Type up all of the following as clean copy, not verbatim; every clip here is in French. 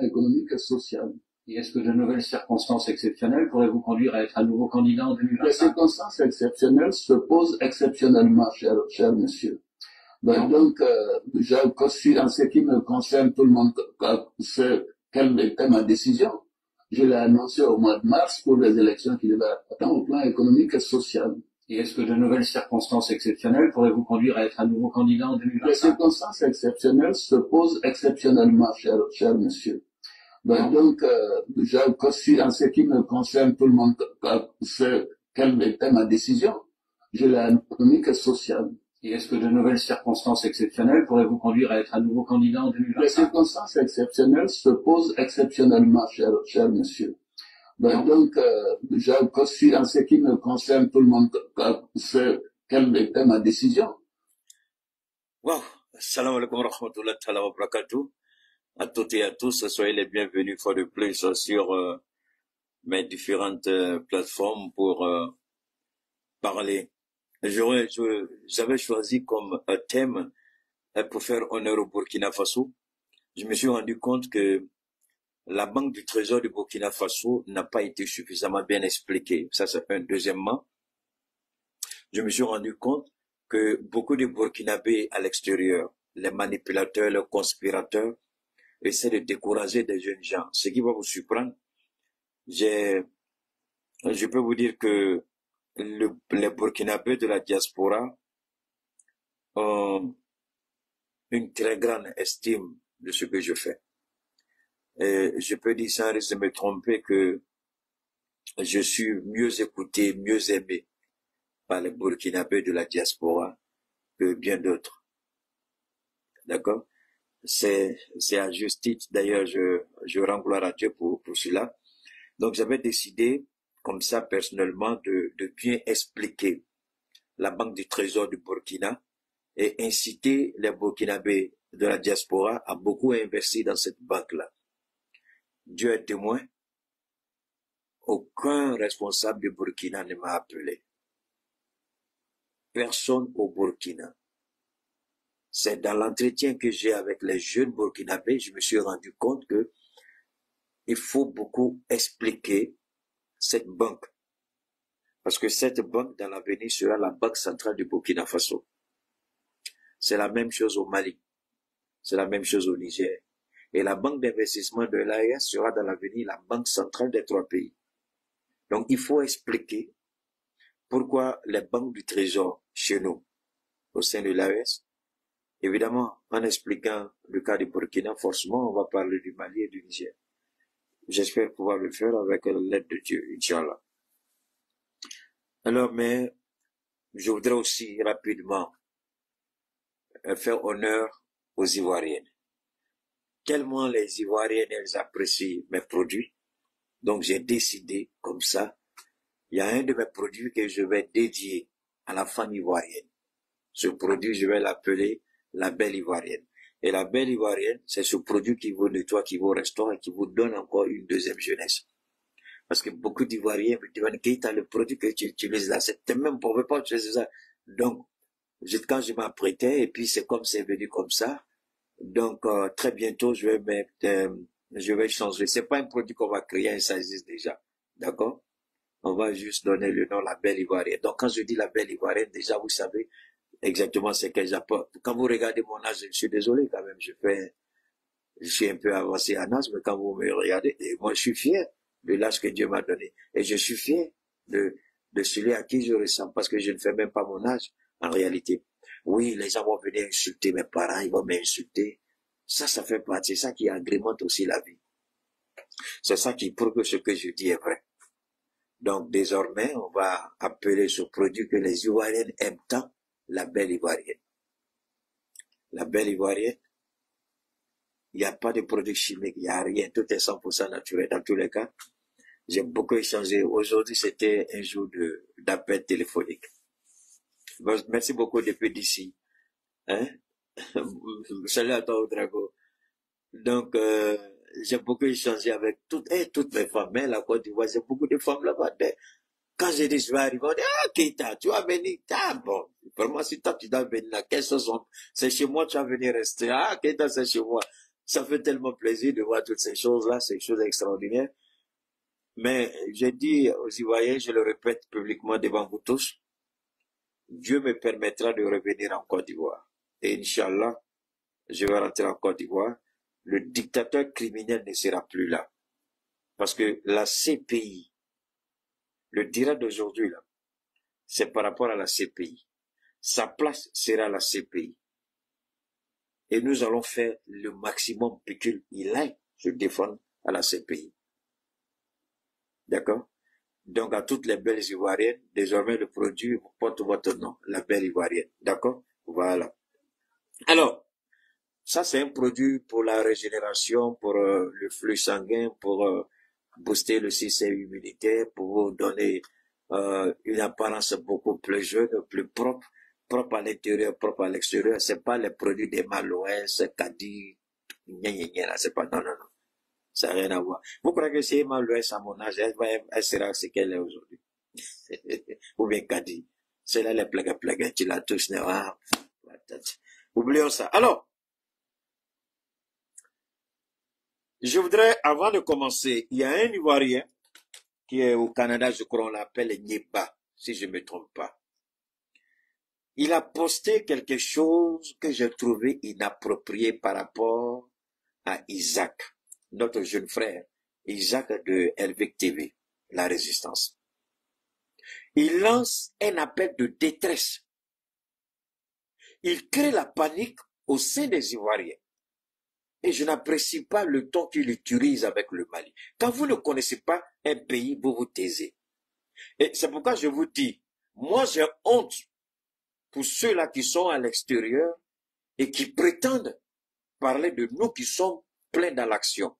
économique et social. Et est-ce que de nouvelles circonstances exceptionnelles pourraient vous conduire à être à nouveau candidat en Les 2025? circonstances exceptionnelles se posent exceptionnellement, cher monsieur. Donc, en ce qui me concerne, tout le monde sait quelle était ma décision. Je l'ai annoncé au mois de mars pour les élections qui devaient attendre au plan économique et social. Et est-ce que de nouvelles circonstances exceptionnelles pourraient vous conduire à être à nouveau candidat en 2025? Les circonstances exceptionnelles se posent exceptionnellement, cher monsieur. Donc, en ce qui me concerne, tout le monde sait quelle était ma décision. Je l'ai annoncé économique et social. Et est-ce que de nouvelles circonstances exceptionnelles pourraient vous conduire à être à nouveau candidat en 2025? Les circonstances exceptionnelles se posent exceptionnellement, cher monsieur. Donc, en ce qui me concerne, tout le monde sait quelle était ma décision. Wow, salam alaikum wa rahmatullahi ta'ala wa barakatuh. À toutes et à tous, soyez les bienvenus for the place sur mes différentes plateformes pour parler. J'avais choisi comme thème pour faire honneur au Burkina Faso. Je me suis rendu compte que la Banque du Trésor du Burkina Faso n'a pas été suffisamment bien expliquée. Ça, c'est un. Deuxièmement, je me suis rendu compte que beaucoup de Burkinabés à l'extérieur, les manipulateurs, les conspirateurs, essaient de décourager des jeunes gens. Ce qui va vous surprendre, je peux vous dire que les Burkinabés de la diaspora ont une très grande estime de ce que je fais. Et je peux dire sans risque de me tromper que je suis mieux écouté, mieux aimé par les Burkinabés de la diaspora que bien d'autres. D'accord? C'est à juste titre. D'ailleurs, je rends gloire à Dieu pour cela. Donc, j'avais décidé, comme ça, personnellement, de bien expliquer la Banque du Trésor du Burkina et inciter les Burkinabés de la diaspora à beaucoup investir dans cette banque-là. Dieu est témoin. Aucun responsable du Burkina ne m'a appelé. Personne au Burkina. C'est dans l'entretien que j'ai avec les jeunes Burkinabés, je me suis rendu compte que il faut beaucoup expliquer cette banque. Parce que cette banque, dans l'avenir, sera la banque centrale du Burkina Faso. C'est la même chose au Mali. C'est la même chose au Niger. Et la banque d'investissement de l'AES sera dans l'avenir la banque centrale des 3 pays. Donc, il faut expliquer pourquoi les banques du trésor chez nous, au sein de l'AES, évidemment, en expliquant le cas du Burkina, forcément, on va parler du Mali et du Niger. J'espère pouvoir le faire avec l'aide de Dieu, Inch'Allah. Alors, mais je voudrais aussi rapidement faire honneur aux Ivoiriennes. Tellement les Ivoiriennes, elles apprécient mes produits. Donc, j'ai décidé, comme ça, il y a un de mes produits que je vais dédier à la femme ivoirienne. Ce produit, je vais l'appeler la belle ivoirienne. Et la belle ivoirienne, c'est ce produit qui vous nettoie, qui vous restaure et qui vous donne encore une deuxième jeunesse. Parce que beaucoup d'Ivoiriens me demandent, Keita, le produit que tu utilises là, c'est même pour ne pas utiliser ça. Donc, quand je m'apprêtais, et puis c'est comme c'est venu comme ça. Donc, très bientôt, je vais changer. C'est pas un produit qu'on va créer, ça existe déjà. D'accord? On va juste donner le nom la belle ivoirienne. Donc, quand je dis la belle ivoirienne, déjà, vous savez exactement ce qu'elle apporte. Quand vous regardez mon âge, je suis désolé quand même, je suis un peu avancé en âge, mais quand vous me regardez, et moi, je suis fier de l'âge que Dieu m'a donné. Et je suis fier de celui à qui je ressemble, parce que je ne fais même pas mon âge, en réalité. Oui, les gens vont venir insulter mes parents, ils vont m'insulter. Ça fait partie, c'est ça qui agrémente aussi la vie. C'est ça qui prouve que ce que je dis est vrai. Donc, désormais, on va appeler ce produit que les Ivoiriennes aiment tant, la belle ivoirienne. La belle ivoirienne, il n'y a pas de produits chimiques, il n'y a rien, tout est 100% naturel. Dans tous les cas, j'ai beaucoup échangé. Aujourd'hui, c'était un jour d'appel téléphonique. Bon, merci beaucoup depuis d'ici. Hein? Salut à toi, Drago. Donc, j'ai beaucoup échangé avec toutes mes femmes. Mais la Côte d'Ivoire, j'ai beaucoup de femmes là-bas. Quand j'ai dit, je vais arriver, on dit, ah, Keita, tu vas venir. Ah, bon, vraiment, si toi, tu dois venir là, quelles sont, c'est chez moi, tu vas venir rester. Ah, Keita, c'est chez moi. Ça fait tellement plaisir de voir toutes ces choses-là, ces choses extraordinaires. Mais j'ai dit aux Ivoiriens, je le répète publiquement devant vous tous, Dieu me permettra de revenir en Côte d'Ivoire. Et Inch'Allah, je vais rentrer en Côte d'Ivoire. Le dictateur criminel ne sera plus là. Parce que la CPI, le dira d'aujourd'hui, là, c'est par rapport à la CPI. Sa place sera la CPI. Et nous allons faire le maximum pour qu'il aille se défendre à la CPI. D'accord? Donc, à toutes les belles Ivoiriennes, désormais le produit porte votre nom, la belle Ivoirienne. D'accord? Voilà. Alors, ça c'est un produit pour la régénération, pour le flux sanguin, pour booster le système immunitaire, pour vous donner une apparence beaucoup plus jeune, plus propre, propre à l'intérieur, propre à l'extérieur. C'est pas les produits des Malouès, Kadi, c'est pas, non, non, non. Ça n'a rien à voir. Vous croyez que si Malouès à mon âge, elle sera ce qu'elle est aujourd'hui? Ou bien Kadi. C'est là les plagues, tu la touches, oublions ça. Alors, je voudrais, avant de commencer, il y a un Ivoirien qui est au Canada, je crois, on l'appelle Nyeba, si je ne me trompe pas. Il a posté quelque chose que j'ai trouvé inapproprié par rapport à Isaac, notre jeune frère, Isaac de Helvèque TV, La Résistance. Il lance un appel de détresse. Il crée la panique au sein des Ivoiriens. Et je n'apprécie pas le ton qu'il utilise avec le Mali. Quand vous ne connaissez pas un pays, vous vous taisez. Et c'est pourquoi je vous dis, moi j'ai honte pour ceux-là qui sont à l'extérieur et qui prétendent parler de nous qui sommes pleins dans l'action.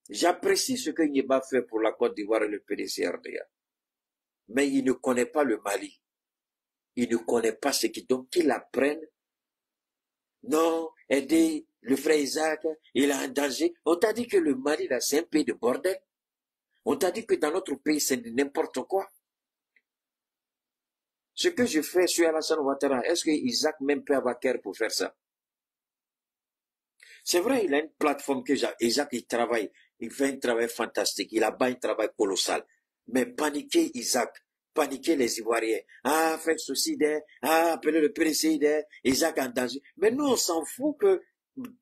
J'apprécie ce que Nyeba fait pour la Côte d'Ivoire et le PDCRDA. Mais il ne connaît pas le Mali. Il ne connaît pas ce qui donc qu'il apprenne. Non, aider le frère Isaac, il est en danger. On t'a dit que le Mali, là, c'est un pays de bordel. On t'a dit que dans notre pays, c'est n'importe quoi. Ce que je fais sur Alassane Ouattara, est-ce que Isaac même peut avoir cœur pour faire ça? C'est vrai, il a une plateforme que j'ai. Isaac, il travaille. Il fait un travail fantastique. Il a bas un travail colossal. Mais paniquer Isaac, paniquer les Ivoiriens. Ah, faire ceci, appeler le PDC, Isaac en danger. Mais nous, on s'en fout que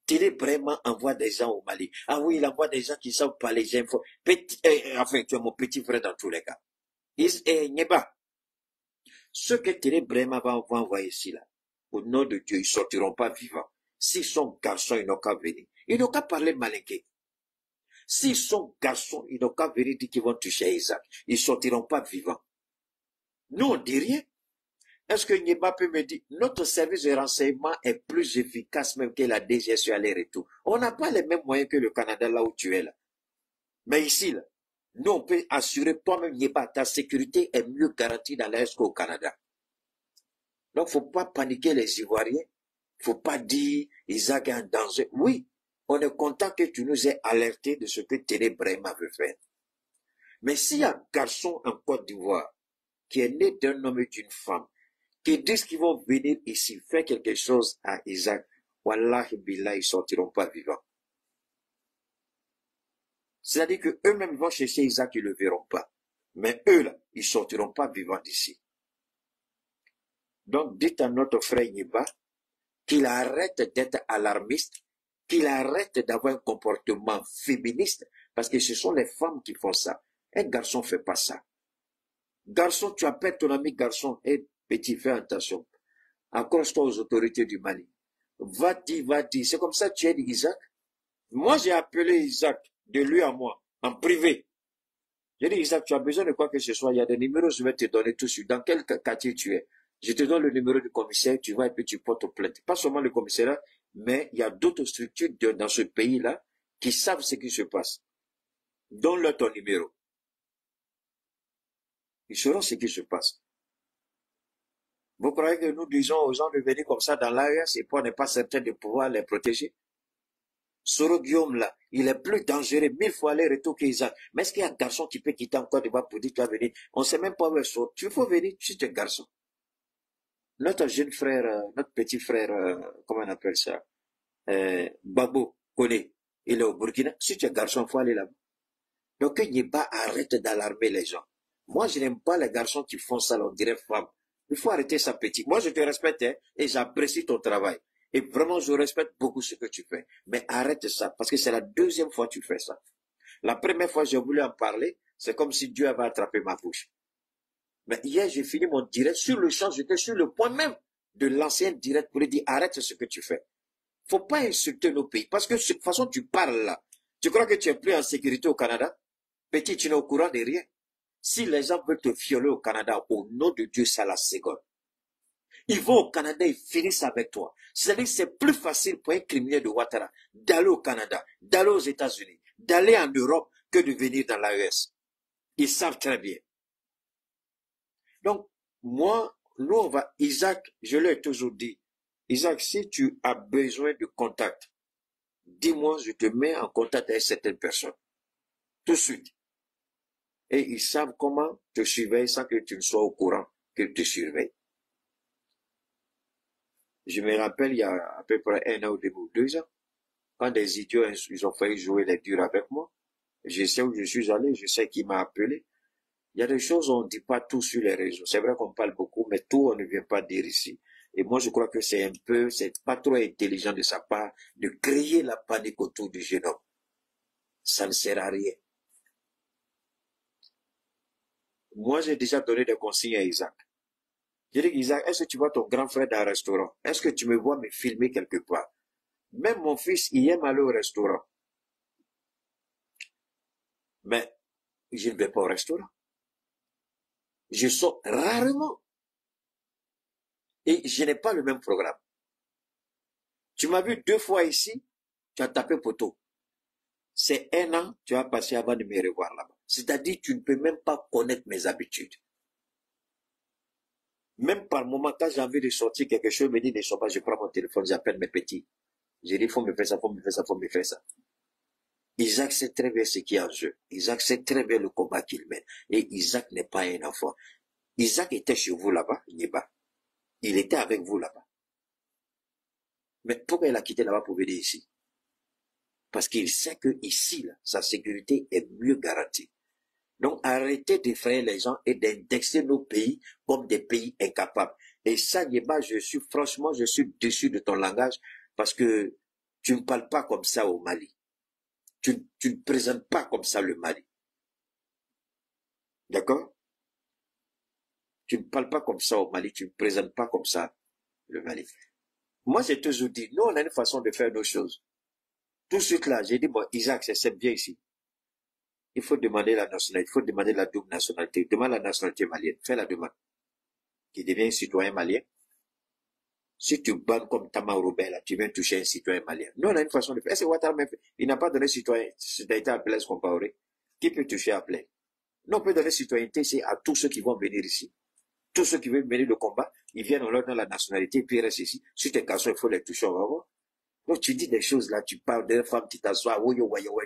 Télé vraiment envoie des gens au Mali. Ah oui, il envoie des gens qui savent parler. Enfin, tu es mon petit frère dans tous les cas. Nyeba, ceux que Télé vraiment va envoyer ici, là, au nom de Dieu, ils ne sortiront pas vivants. S'ils sont garçons, ils n'ont qu'à venir. Ils n'ont qu'à parler malinqué. S'ils sont garçons, ils n'ont qu'à venir dire qu'ils vont toucher Isaac. Ils ne sortiront pas vivants. Nous, on ne dit rien. Est-ce que Nyeba peut me dire, notre service de renseignement est plus efficace même que la DGSE aller-retour. On n'a pas les mêmes moyens que le Canada là où tu es là. Mais ici, là, nous, on peut assurer toi-même, Nyeba, ta sécurité est mieux garantie dans l'Est qu'au Canada. Donc, il ne faut pas paniquer les Ivoiriens. Il ne faut pas dire, Isaac est en danger. Oui, on est content que tu nous aies alertés de ce que Télé Brahima veut faire. Mais s'il y a un garçon en Côte d'Ivoire qui est né d'un homme et d'une femme, qui disent qu'ils vont venir ici faire quelque chose à Isaac, Wallahi billah, ils ne sortiront pas vivants. C'est-à-dire qu'eux-mêmes vont chercher Isaac, ils ne le verront pas. Mais eux, là, ils ne sortiront pas vivants d'ici. Donc, dites à notre frère Nyeba qu'il arrête d'être alarmiste, qu'il arrête d'avoir un comportement féministe, parce que ce sont les femmes qui font ça. Un garçon ne fait pas ça. Garçon, tu appelles ton ami garçon, et petit, fais attention. Accroche-toi aux autorités du Mali. Va-t-il. C'est comme ça que tu aides Isaac. Moi, j'ai appelé Isaac, de lui à moi, en privé. J'ai dit, Isaac, tu as besoin de quoi que ce soit. Il y a des numéros, je vais te donner tout de suite. Dans quel quartier tu es? Je te donne le numéro du commissaire, tu vas et puis tu portes plainte. Pas seulement le commissariat, mais il y a d'autres structures dans ce pays-là qui savent ce qui se passe. Donne-leur ton numéro. Ils sauront ce qui se passe. Vous croyez que nous disons aux gens de venir comme ça dans l'arrière, c'est pour n'est pas certain de pouvoir les protéger? Soro Guillaume là, il est plus dangereux 1000 fois aller-retour qu'Isaac. Mais est-ce qu'il y a un garçon qui peut quitter encore de bas pour dire qu'il va venir? On ne sait même pas où il sort. Tu faut venir, tu es un garçon. Notre jeune frère, notre petit frère, comment on appelle ça? Babo, connaît, il est au Burkina. Si tu es garçon, il faut aller là-bas. Donc, Nieba arrête d'alarmer les gens. Moi, je n'aime pas les garçons qui font ça, on dirait femme. Il faut arrêter ça, petit. Moi, je te respecte hein, et j'apprécie ton travail. Et vraiment, je respecte beaucoup ce que tu fais. Mais arrête ça, parce que c'est la deuxième fois que tu fais ça. La première fois, j'ai voulu en parler, c'est comme si Dieu avait attrapé ma bouche. Mais hier, j'ai fini mon direct. Sur le champ, j'étais sur le point même de l'ancien direct pour lui dire, arrête ce que tu fais. Faut pas insulter nos pays. Parce que de toute façon, tu parles là. Tu crois que tu es plus en sécurité au Canada? Petit, tu n'es au courant de rien. Si les gens veulent te violer au Canada, au nom de Dieu, ça la seconde. Ils vont au Canada et finissent avec toi. C'est-à-dire que c'est plus facile pour un criminel de Ouattara d'aller au Canada, d'aller aux États-Unis, d'aller en Europe que de venir dans l'AES. Ils savent très bien. Donc, moi, nous, on va, Isaac, je l'ai toujours dit, Isaac, si tu as besoin de contact, dis-moi, je te mets en contact avec certaines personnes. Tout de suite. Et ils savent comment te surveiller sans que tu ne sois au courant qu'ils te surveillent. Je me rappelle, il y a à peu près 1 an ou 2 ans, quand des idiots, ils ont failli jouer les durs avec moi. Je sais où je suis allé, je sais qui m'a appelé. Il y a des choses, on ne dit pas tout sur les réseaux. C'est vrai qu'on parle beaucoup, mais tout, on ne vient pas dire ici. Et moi, je crois que c'est pas trop intelligent de sa part de créer la panique autour du jeune homme. Ça ne sert à rien. Moi, j'ai déjà donné des consignes à Isaac. J'ai dit, Isaac, est-ce que tu vois ton grand frère dans un restaurant? Est-ce que tu me vois me filmer quelque part? Même mon fils, il aime aller au restaurant. Mais je ne vais pas au restaurant. Je sors rarement. Et je n'ai pas le même programme. Tu m'as vu 2 fois ici, tu as tapé poteau. C'est 1 an, tu as passé avant de me revoir là-bas. C'est-à-dire, tu ne peux même pas connaître mes habitudes. Même par moment, quand j'ai envie de sortir quelque chose, me dit, ne sors pas, je prends mon téléphone, j'appelle mes petits. Je dis, faut me faire ça, faut me faire ça, faut me faire ça. Isaac sait très bien ce qui est en jeu. Isaac sait très bien le combat qu'il mène. Et Isaac n'est pas un enfant. Isaac était chez vous là-bas, Nieba. Il était avec vous là-bas. Mais pourquoi il a quitté là-bas pour venir ici? Parce qu'il sait que ici, là, sa sécurité est mieux garantie. Donc, arrêtez d'effrayer les gens et d'indexer nos pays comme des pays incapables. Et ça, Nieba, franchement, je suis déçu de ton langage parce que tu ne parles pas comme ça au Mali. Tu ne présentes pas comme ça le Mali. D'accord? Tu ne parles pas comme ça au Mali, tu ne présentes pas comme ça le Mali. Moi, j'ai toujours dit, nous, on a une façon de faire nos choses. Tout de suite là, j'ai dit, bon, Isaac, c'est bien ici. Il faut demander la nationalité, il faut demander la double nationalité. Demande la nationalité malienne, fais la demande. Qui devient citoyen malien. Si tu bannes comme Tamaroubé, là, tu viens toucher un citoyen malien. Nous, on a une façon de faire. Est-ce que Ouattara même fait? Il n'a pas donné citoyenneté à Blaise Compaoré. Qui peut toucher à Blaise? Nous, on peut donner citoyenneté ici à tous ceux qui vont venir ici. Tous ceux qui veulent mener le combat, ils viennent, on leur donne la nationalité, puis ils restent ici. Si t'es garçon, il faut les toucher, on va voir. Donc, tu dis des choses là, tu parles d'une femme, tu t'assois,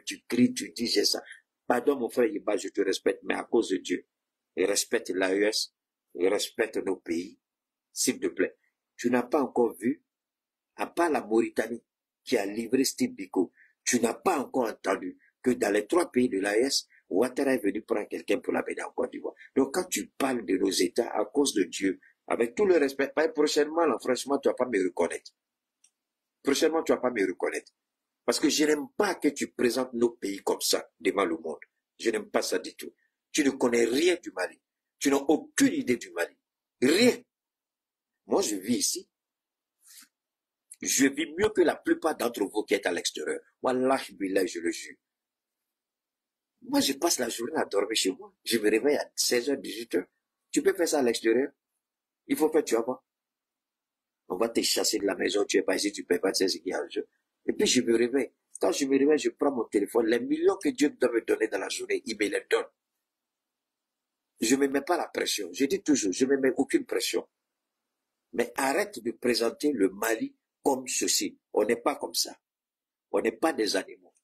tu cries, tu dis, j'ai ça. Pardon, mon frère Yeba, je te respecte, mais à cause de Dieu. Et respecte l'AES, et respecte nos pays. S'il te plaît. Tu n'as pas encore vu, à part la Mauritanie, qui a livré Steve Biko, tu n'as pas encore entendu que dans les 3 pays de l'AES, Ouattara est venu prendre quelqu'un pour l'amener en Côte d'Ivoire. Donc, quand tu parles de nos États, à cause de Dieu, avec tout le respect, prochainement, là, franchement, tu vas pas me reconnaître. Prochainement, tu vas pas me reconnaître. Parce que je n'aime pas que tu présentes nos pays comme ça, devant le monde. Je n'aime pas ça du tout. Tu ne connais rien du Mali. Tu n'as aucune idée du Mali. Rien. Moi, je vis ici. Je vis mieux que la plupart d'entre vous qui êtes à l'extérieur. Wallahi billah, je le jure. Moi, je passe la journée à dormir chez moi. Je me réveille à 16h, 18h. Tu peux faire ça à l'extérieur. Il faut faire, tu vas voir. On va te chasser de la maison, tu es pas ici, tu peux pas, tu sais ce qu'il y a en jeu. Et puis, je me réveille. Quand je me réveille, je prends mon téléphone. Les millions que Dieu doit me donner dans la journée, il me les donne. Je ne me mets pas la pression. Je dis toujours, je ne me mets aucune pression. Mais arrête de présenter le Mali comme ceci. On n'est pas comme ça. On n'est pas des animaux.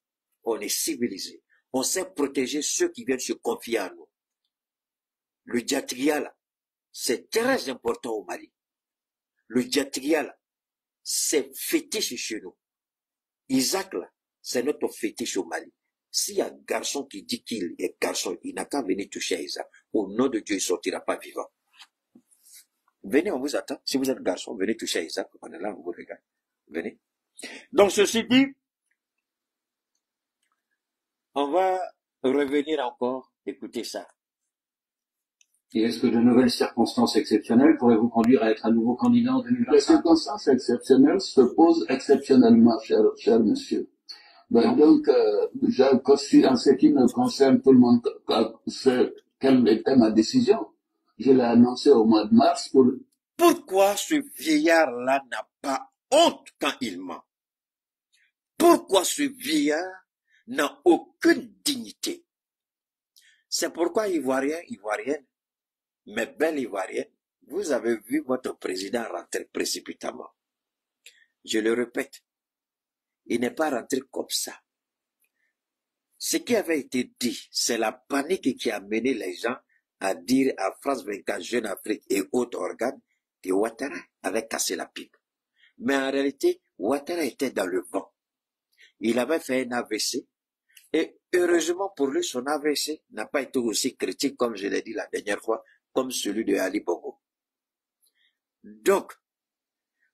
On est civilisés. On sait protéger ceux qui viennent se confier à nous. Le Djatria, là, c'est très important au Mali. Le Djatria, là, c'est fétiche chez nous. Isaac, là, C'est notre fétiche au Mali. S'il y a un garçon qui dit qu'il est garçon, il n'a qu'à venir toucher à Isaac. Au nom de Dieu, il ne sortira pas vivant. Venez, on vous attend. Si vous êtes garçon, venez toucher à Isaac. On est là, on vous regarde. Venez. Donc, ceci dit, on va revenir encore, écouter ça. Et est-ce que de nouvelles circonstances exceptionnelles pourraient vous conduire à être un nouveau candidat en Les 2025? circonstances exceptionnelles se posent exceptionnellement, cher monsieur. Donc, en ce qui me concerne, tout le monde, quelle était ma décision? Je l'ai annoncé au mois de mars pour... Pourquoi ce vieillard-là n'a pas honte quand il ment? Pourquoi ce vieillard n'a aucune dignité? C'est pourquoi Ivoiriens, Ivoiriennes, mes belles Ivoiriennes, vous avez vu votre président rentrer précipitamment. Je le répète, il n'est pas rentré comme ça. Ce qui avait été dit, c'est la panique qui a mené les gens à dire à France 24, Jeune Afrique et autres organes que Ouattara avait cassé la pipe. Mais en réalité, Ouattara était dans le vent. Il avait fait un AVC et heureusement pour lui, son AVC n'a pas été aussi critique, comme je l'ai dit la dernière fois, comme celui de Ali Bongo. Donc,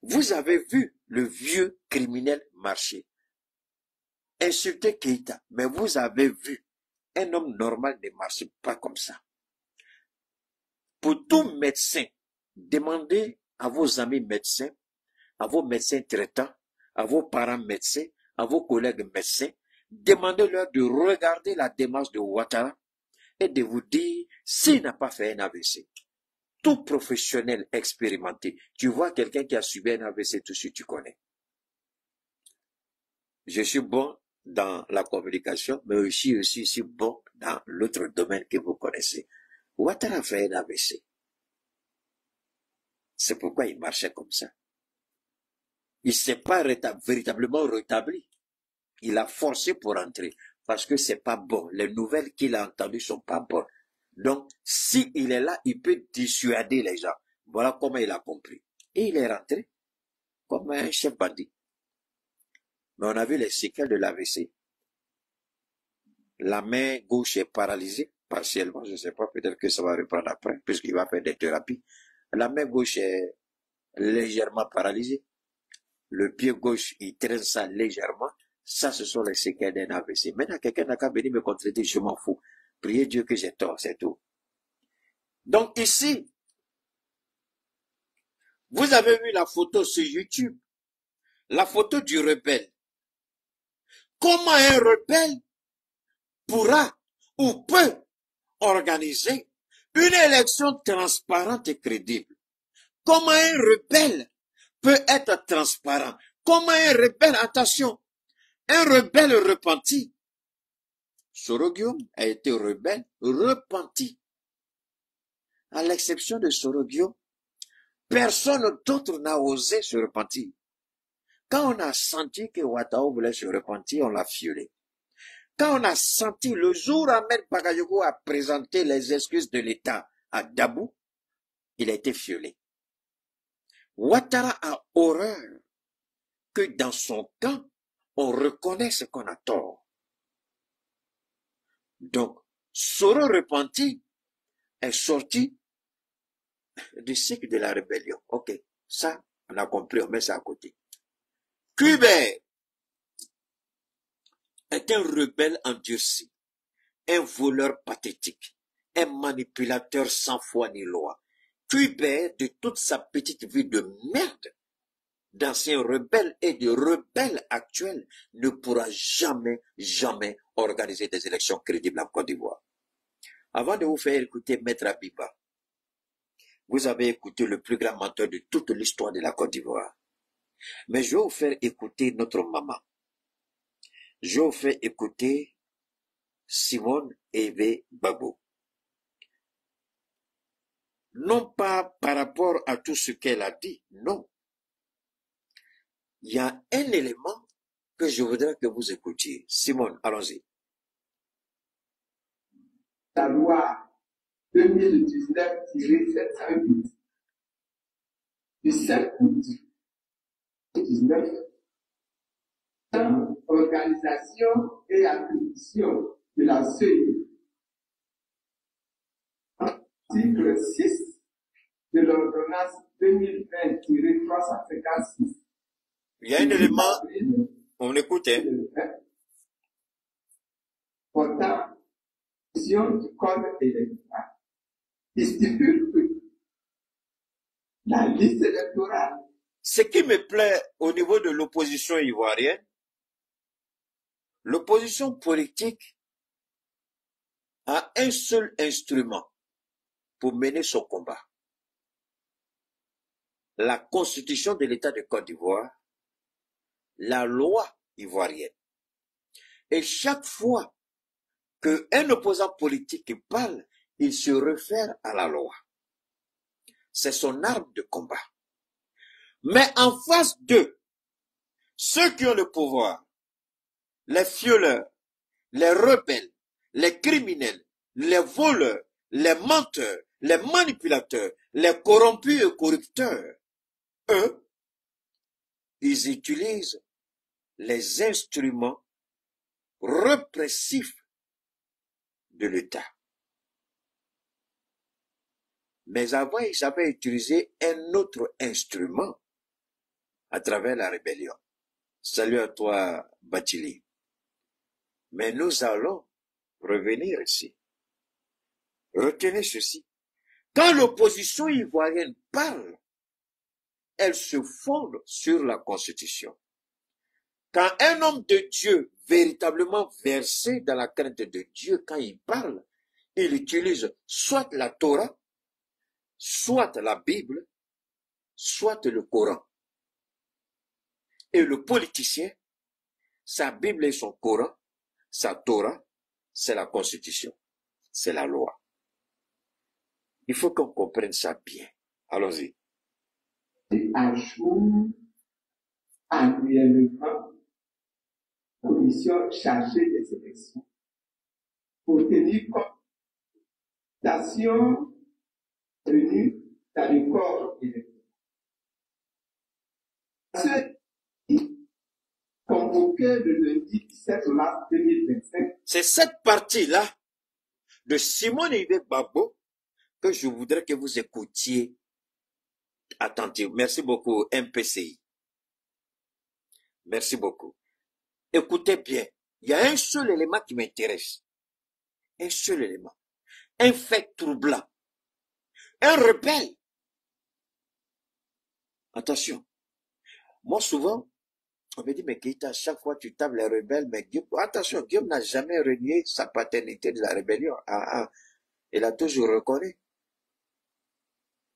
vous avez vu le vieux criminel marcher, insulter Keïta, mais vous avez vu un homme normal ne marche pas comme ça. Pour tout médecin, demandez à vos amis médecins, à vos médecins traitants, à vos parents médecins, à vos collègues médecins, demandez-leur de regarder la démarche de Ouattara et de vous dire s'il n'a pas fait un AVC. Tout professionnel expérimenté, tu vois quelqu'un qui a subi un AVC, tout de suite tu connais. Je suis bon dans la communication, mais aussi je suis bon dans l'autre domaine que vous connaissez. Ouattara a fait un AVC. C'est pourquoi il marchait comme ça. Il ne s'est pas véritablement rétabli. Il a forcé pour entrer parce que c'est pas bon. Les nouvelles qu'il a entendues sont pas bonnes. Donc, s'il est là, il peut dissuader les gens. Voilà comment il a compris. Et il est rentré comme un chef bandit. Mais on a vu les séquelles de l'AVC. La main gauche est paralysée, partiellement, je ne sais pas, peut-être que ça va reprendre après, puisqu'il va faire des thérapies. La main gauche est légèrement paralysée. Le pied gauche, il traîne ça légèrement. Ça, ce sont les séquelles d'un AVC. Maintenant, quelqu'un n'a qu'à venir me contredire, je m'en fous. Priez Dieu que j'ai tort, c'est tout. Donc ici, vous avez vu la photo sur YouTube, la photo du rebelle. Comment un rebelle pourra ou peut organiser une élection transparente et crédible? Comment un rebelle peut être transparent? Comment un rebelle, attention, un rebelle repenti. Soro Guillaume a été rebelle repenti. À l'exception de Soro Guillaume, personne d'autre n'a osé se repentir. Quand on a senti que Ouattara voulait se repentir, on l'a fiolé. Quand on a senti le jour où Ahmed Bakayoko a présenté les excuses de l'État à Dabou, il a été fiolé. Ouattara a horreur que dans son camp, on reconnaisse qu'on a tort. Donc, Soro repenti est sorti du cycle de la rébellion. Ok, ça, on a compris, on met ça à côté. Kubert est un rebelle endurci, un voleur pathétique, un manipulateur sans foi ni loi. Kubert, de toute sa petite vie de merde, d'ancien rebelle et de rebelle actuel, ne pourra jamais, jamais organiser des élections crédibles en Côte d'Ivoire. Avant de vous faire écouter Maître Abiba, vous avez écouté le plus grand menteur de toute l'histoire de la Côte d'Ivoire. Mais je vais vous faire écouter notre maman. Je vais vous faire écouter Simone Eve Gbagbo. Non pas par rapport à tout ce qu'elle a dit, non. Il y a un élément que je voudrais que vous écoutiez. Simone, allons-y. La loi 2019-708 du 7 août 2019 organisation et attribution de la CEI. Article 6 de l'ordonnance 2020-356. Il y a un élément, on écoute, hein? Portant du code électoral. Il stipule que la liste électorale. Ce qui me plaît au niveau de l'opposition ivoirienne, l'opposition politique a un seul instrument pour mener son combat. La constitution de l'État de Côte d'Ivoire, la loi ivoirienne. Et chaque fois qu'un opposant politique parle, il se réfère à la loi. C'est son arme de combat. Mais en face d'eux, ceux qui ont le pouvoir, les violeurs, les rebelles, les criminels, les voleurs, les menteurs, les manipulateurs, les corrompus et corrupteurs, eux, ils utilisent les instruments répressifs de l'État. Mais avant, ils avaient utilisé un autre instrument à travers la rébellion. Salut à toi, Batili. Mais nous allons revenir ici. Retenez ceci. Quand l'opposition ivoirienne parle, elle se fonde sur la Constitution. Quand un homme de Dieu, véritablement versé dans la crainte de Dieu, quand il parle, il utilise soit la Torah, soit la Bible, soit le Coran. Et le politicien, sa Bible et son Coran, sa Torah, c'est la Constitution, c'est la loi. Il faut qu'on comprenne ça bien. Allons-y. À jour, annuellement, commission chargée des élections pour tenir compte d'actions tenues dans le corps électoral. Convoqué le lundi 17 mars 2025. C'est cette partie-là de Simone Ibe Babo que je voudrais que vous écoutiez attentivement. Merci beaucoup, MPCI. Merci beaucoup. Écoutez bien, il y a un seul élément qui m'intéresse. Un seul élément. Un fait troublant. Un rebelle. Attention. Moi, souvent, on me dit, mais Keïta, à chaque fois tu tapes les rebelles, mais Guillaume, attention, Guillaume n'a jamais renié sa paternité de la rébellion. Il a toujours reconnu.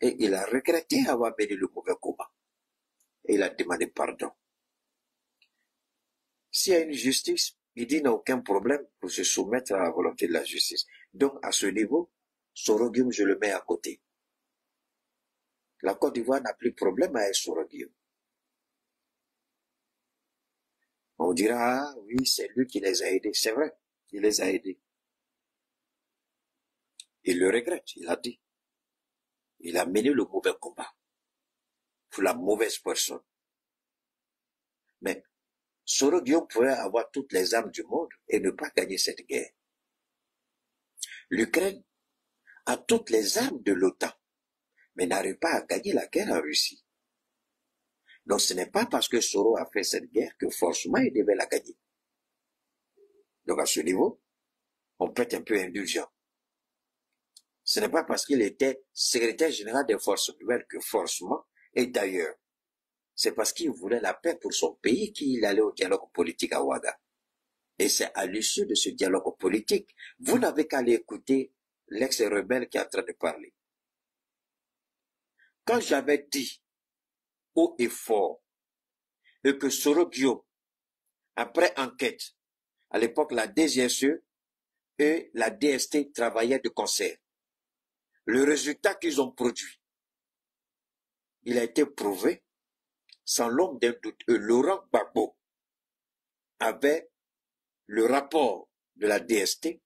Et il a regretté avoir mené le mauvais combat. Et il a demandé pardon. S'il y a une justice, il dit qu'il n'a aucun problème pour se soumettre à la volonté de la justice. Donc, à ce niveau, Soro Guillaume, je le mets à côté. La Côte d'Ivoire n'a plus de problème avec Soro Guillaume. On dira, ah oui, c'est lui qui les a aidés. C'est vrai, il les a aidés. Il le regrette, il a dit. Il a mené le mauvais combat pour la mauvaise personne. Mais Soro Guillaume pouvait avoir toutes les armes du monde et ne pas gagner cette guerre. L'Ukraine a toutes les armes de l'OTAN, mais n'arrive pas à gagner la guerre en Russie. Donc ce n'est pas parce que Soro a fait cette guerre que forcément il devait la gagner. Donc à ce niveau, on peut être un peu indulgent. Ce n'est pas parce qu'il était secrétaire général des forces nouvelles que forcément, et d'ailleurs, c'est parce qu'il voulait la paix pour son pays qu'il allait au dialogue politique à Ouaga. Et c'est à l'issue de ce dialogue politique, vous n'avez qu'à aller écouter l'ex-rebelle qui est en train de parler. Quand j'avais dit haut et fort, et que Soro Guillaume, après enquête, à l'époque la DGSE et la DST travaillaient de concert. Le résultat qu'ils ont produit, il a été prouvé, sans l'ombre d'un doute. Et Laurent Gbagbo avait le rapport de la DST,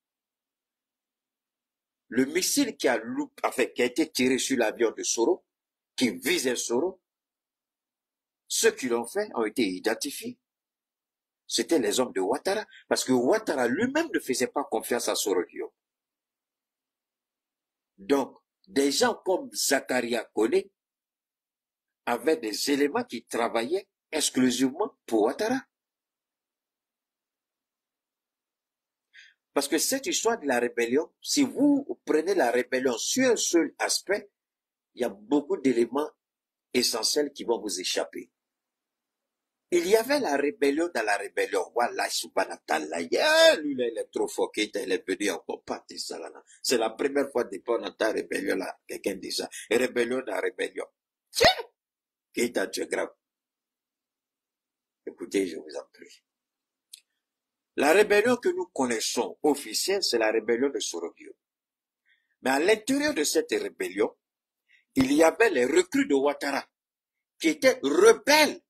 le missile qui a été tiré sur l'avion de Soro, qui visait Soro, ceux qui l'ont fait ont été identifiés. C'était les hommes de Ouattara, parce que Ouattara lui-même ne faisait pas confiance à Soro Guillaume. Donc, des gens comme Zakaria Kone avaient des éléments qui travaillaient exclusivement pour Ouattara. Parce que cette histoire de la rébellion, si vous prenez la rébellion sur un seul aspect, il y a beaucoup d'éléments essentiels qui vont vous échapper. Il y avait la rébellion dans la rébellion. Voilà, subhanallah. Lui, il est trop fort, il est venu encore partir ça là. C'est la première fois depuis on entend rébellion là. Quelqu'un dit ça. Rébellion dans la rébellion. Tiens! Keita, tu es grave. Écoutez, je vous en prie. La rébellion que nous connaissons officielle, c'est la rébellion de Soro Guillaume. Mais à l'intérieur de cette rébellion, il y avait les recrues de Ouattara qui étaient rebelles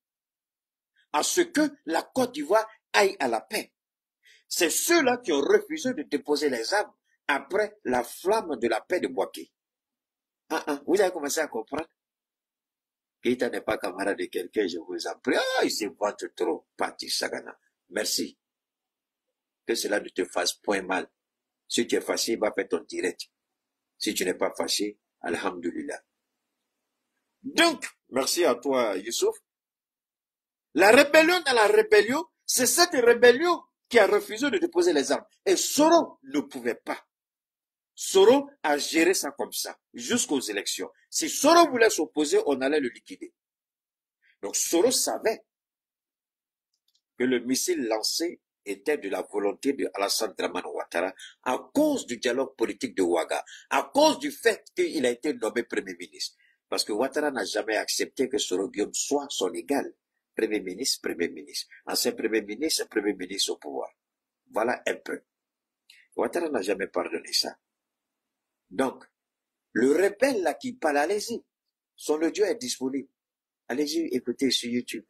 à ce que la Côte d'Ivoire aille à la paix. C'est ceux-là qui ont refusé de déposer les armes après la flamme de la paix de Bouaké. Vous avez commencé à comprendre? Keita n'est pas camarade de quelqu'un, je vous en prie. Il se vante trop, Pati Sagana. Merci. Que cela ne te fasse point mal. Si tu es fâché, va faire ton direct. Si tu n'es pas fâché, alhamdulillah. Donc, merci à toi, Youssouf. La rébellion dans la rébellion, c'est cette rébellion qui a refusé de déposer les armes. Et Soro ne pouvait pas. Soro a géré ça comme ça, jusqu'aux élections. Si Soro voulait s'opposer, on allait le liquider. Donc Soro savait que le missile lancé était de la volonté de Alassane Dramane Ouattara à cause du dialogue politique de Ouaga, à cause du fait qu'il a été nommé Premier ministre. Parce que Ouattara n'a jamais accepté que Soro Guillaume soit son égal. Premier ministre, ancien Premier ministre au pouvoir. Voilà un peu. Ouattara n'a jamais pardonné ça. Donc, le rebelle là qui parle, allez-y. Son audio est disponible. Allez-y, écoutez sur YouTube.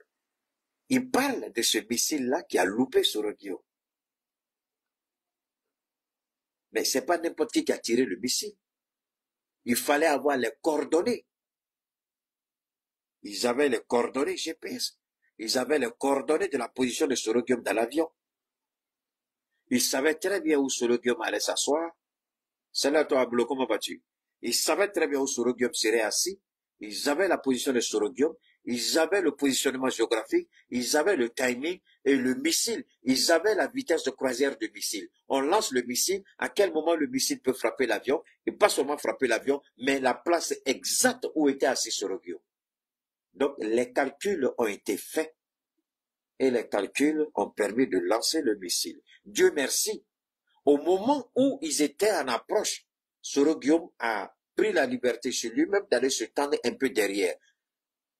Il parle de ce missile-là qui a loupé Soro Guillaume. Mais c'est pas n'importe qui a tiré le missile. Il fallait avoir les coordonnées. Ils avaient les coordonnées GPS. Ils avaient les coordonnées de la position de Soro Guillaume dans l'avion. Ils savaient très bien où Soro Guillaume allait s'asseoir. C'est là, toi, Ablo, comment vas-tu? Ils savaient très bien où Soro Guillaume serait assis. Ils avaient la position de Soro Guillaume. Ils avaient le positionnement géographique. Ils avaient le timing et le missile. Ils avaient la vitesse de croisière du missile. On lance le missile. À quel moment le missile peut frapper l'avion? Et pas seulement frapper l'avion, mais la place exacte où était assis Soro Guillaume. Donc, les calculs ont été faits. Et les calculs ont permis de lancer le missile. Dieu merci. Au moment où ils étaient en approche, Soro Guillaume a pris la liberté sur lui-même d'aller se tendre un peu derrière.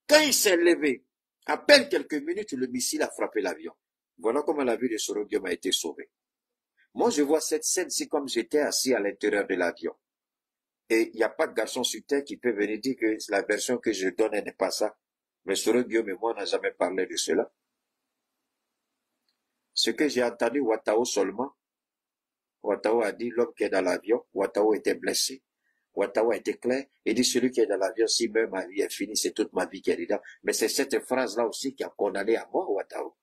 Quand il s'est levé, à peine quelques minutes, le missile a frappé l'avion. Voilà comment la vie de Soro Guillaume a été sauvée. Moi, je vois cette scène-ci comme j'étais assis à l'intérieur de l'avion. Et il n'y a pas de garçon sur terre qui peut venir dire que la version que je donne n'est pas ça. Mais Soro Guillaume et moi, on n'a jamais parlé de cela. Ce que j'ai entendu, Ouattao seulement, Ouattao a dit l'homme qui est dans l'avion, Ouattao était blessé. Ouattao a été clair, et dit celui qui est dans l'avion, si même ma vie est finie, c'est toute ma vie qui est dedans. Mais c'est cette phrase-là aussi qui a condamné à mort Ouattao.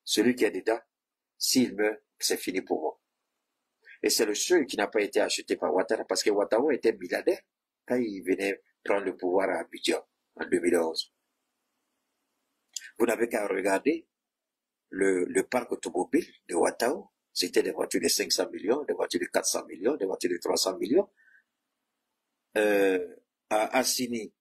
Celui qui est dedans, s'il meurt, c'est fini pour moi. Et c'est le seul qui n'a pas été acheté par Ouattara, parce que Ouattao était milliardaire quand il venait prendre le pouvoir à Abidjan en 2011. Vous n'avez qu'à regarder le parc automobile de Ouattao. C'était des voitures de 500 millions, des voitures de 400 millions, des voitures de 300 millions. À Assini,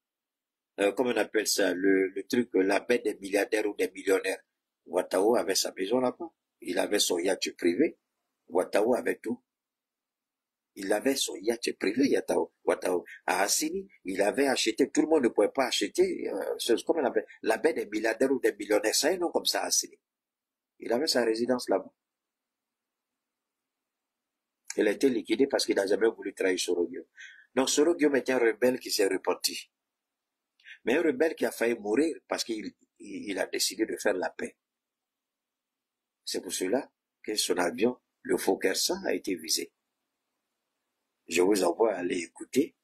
comment on appelle ça, le truc, la baie des milliardaires ou des millionnaires. Ouattao avait sa maison là-bas. Il avait son yacht privé. Ouattao avait tout. Il avait son yacht privé, Ouattao. À Assini, il avait acheté, tout le monde ne pouvait pas acheter, comment on appelle, la baie des milliardaires ou des millionnaires. Ça, un nom comme ça à Assini. Il avait sa résidence là-bas. Il a été liquidé parce qu'il n'a jamais voulu trahir Soro Guillaume. Donc Soro Guillaume était un rebelle qui s'est repenti. Mais un rebelle qui a failli mourir parce qu'il a décidé de faire la paix. C'est pour cela que son avion, le Fokker 100, a été visé. Je vous envoie à aller écouter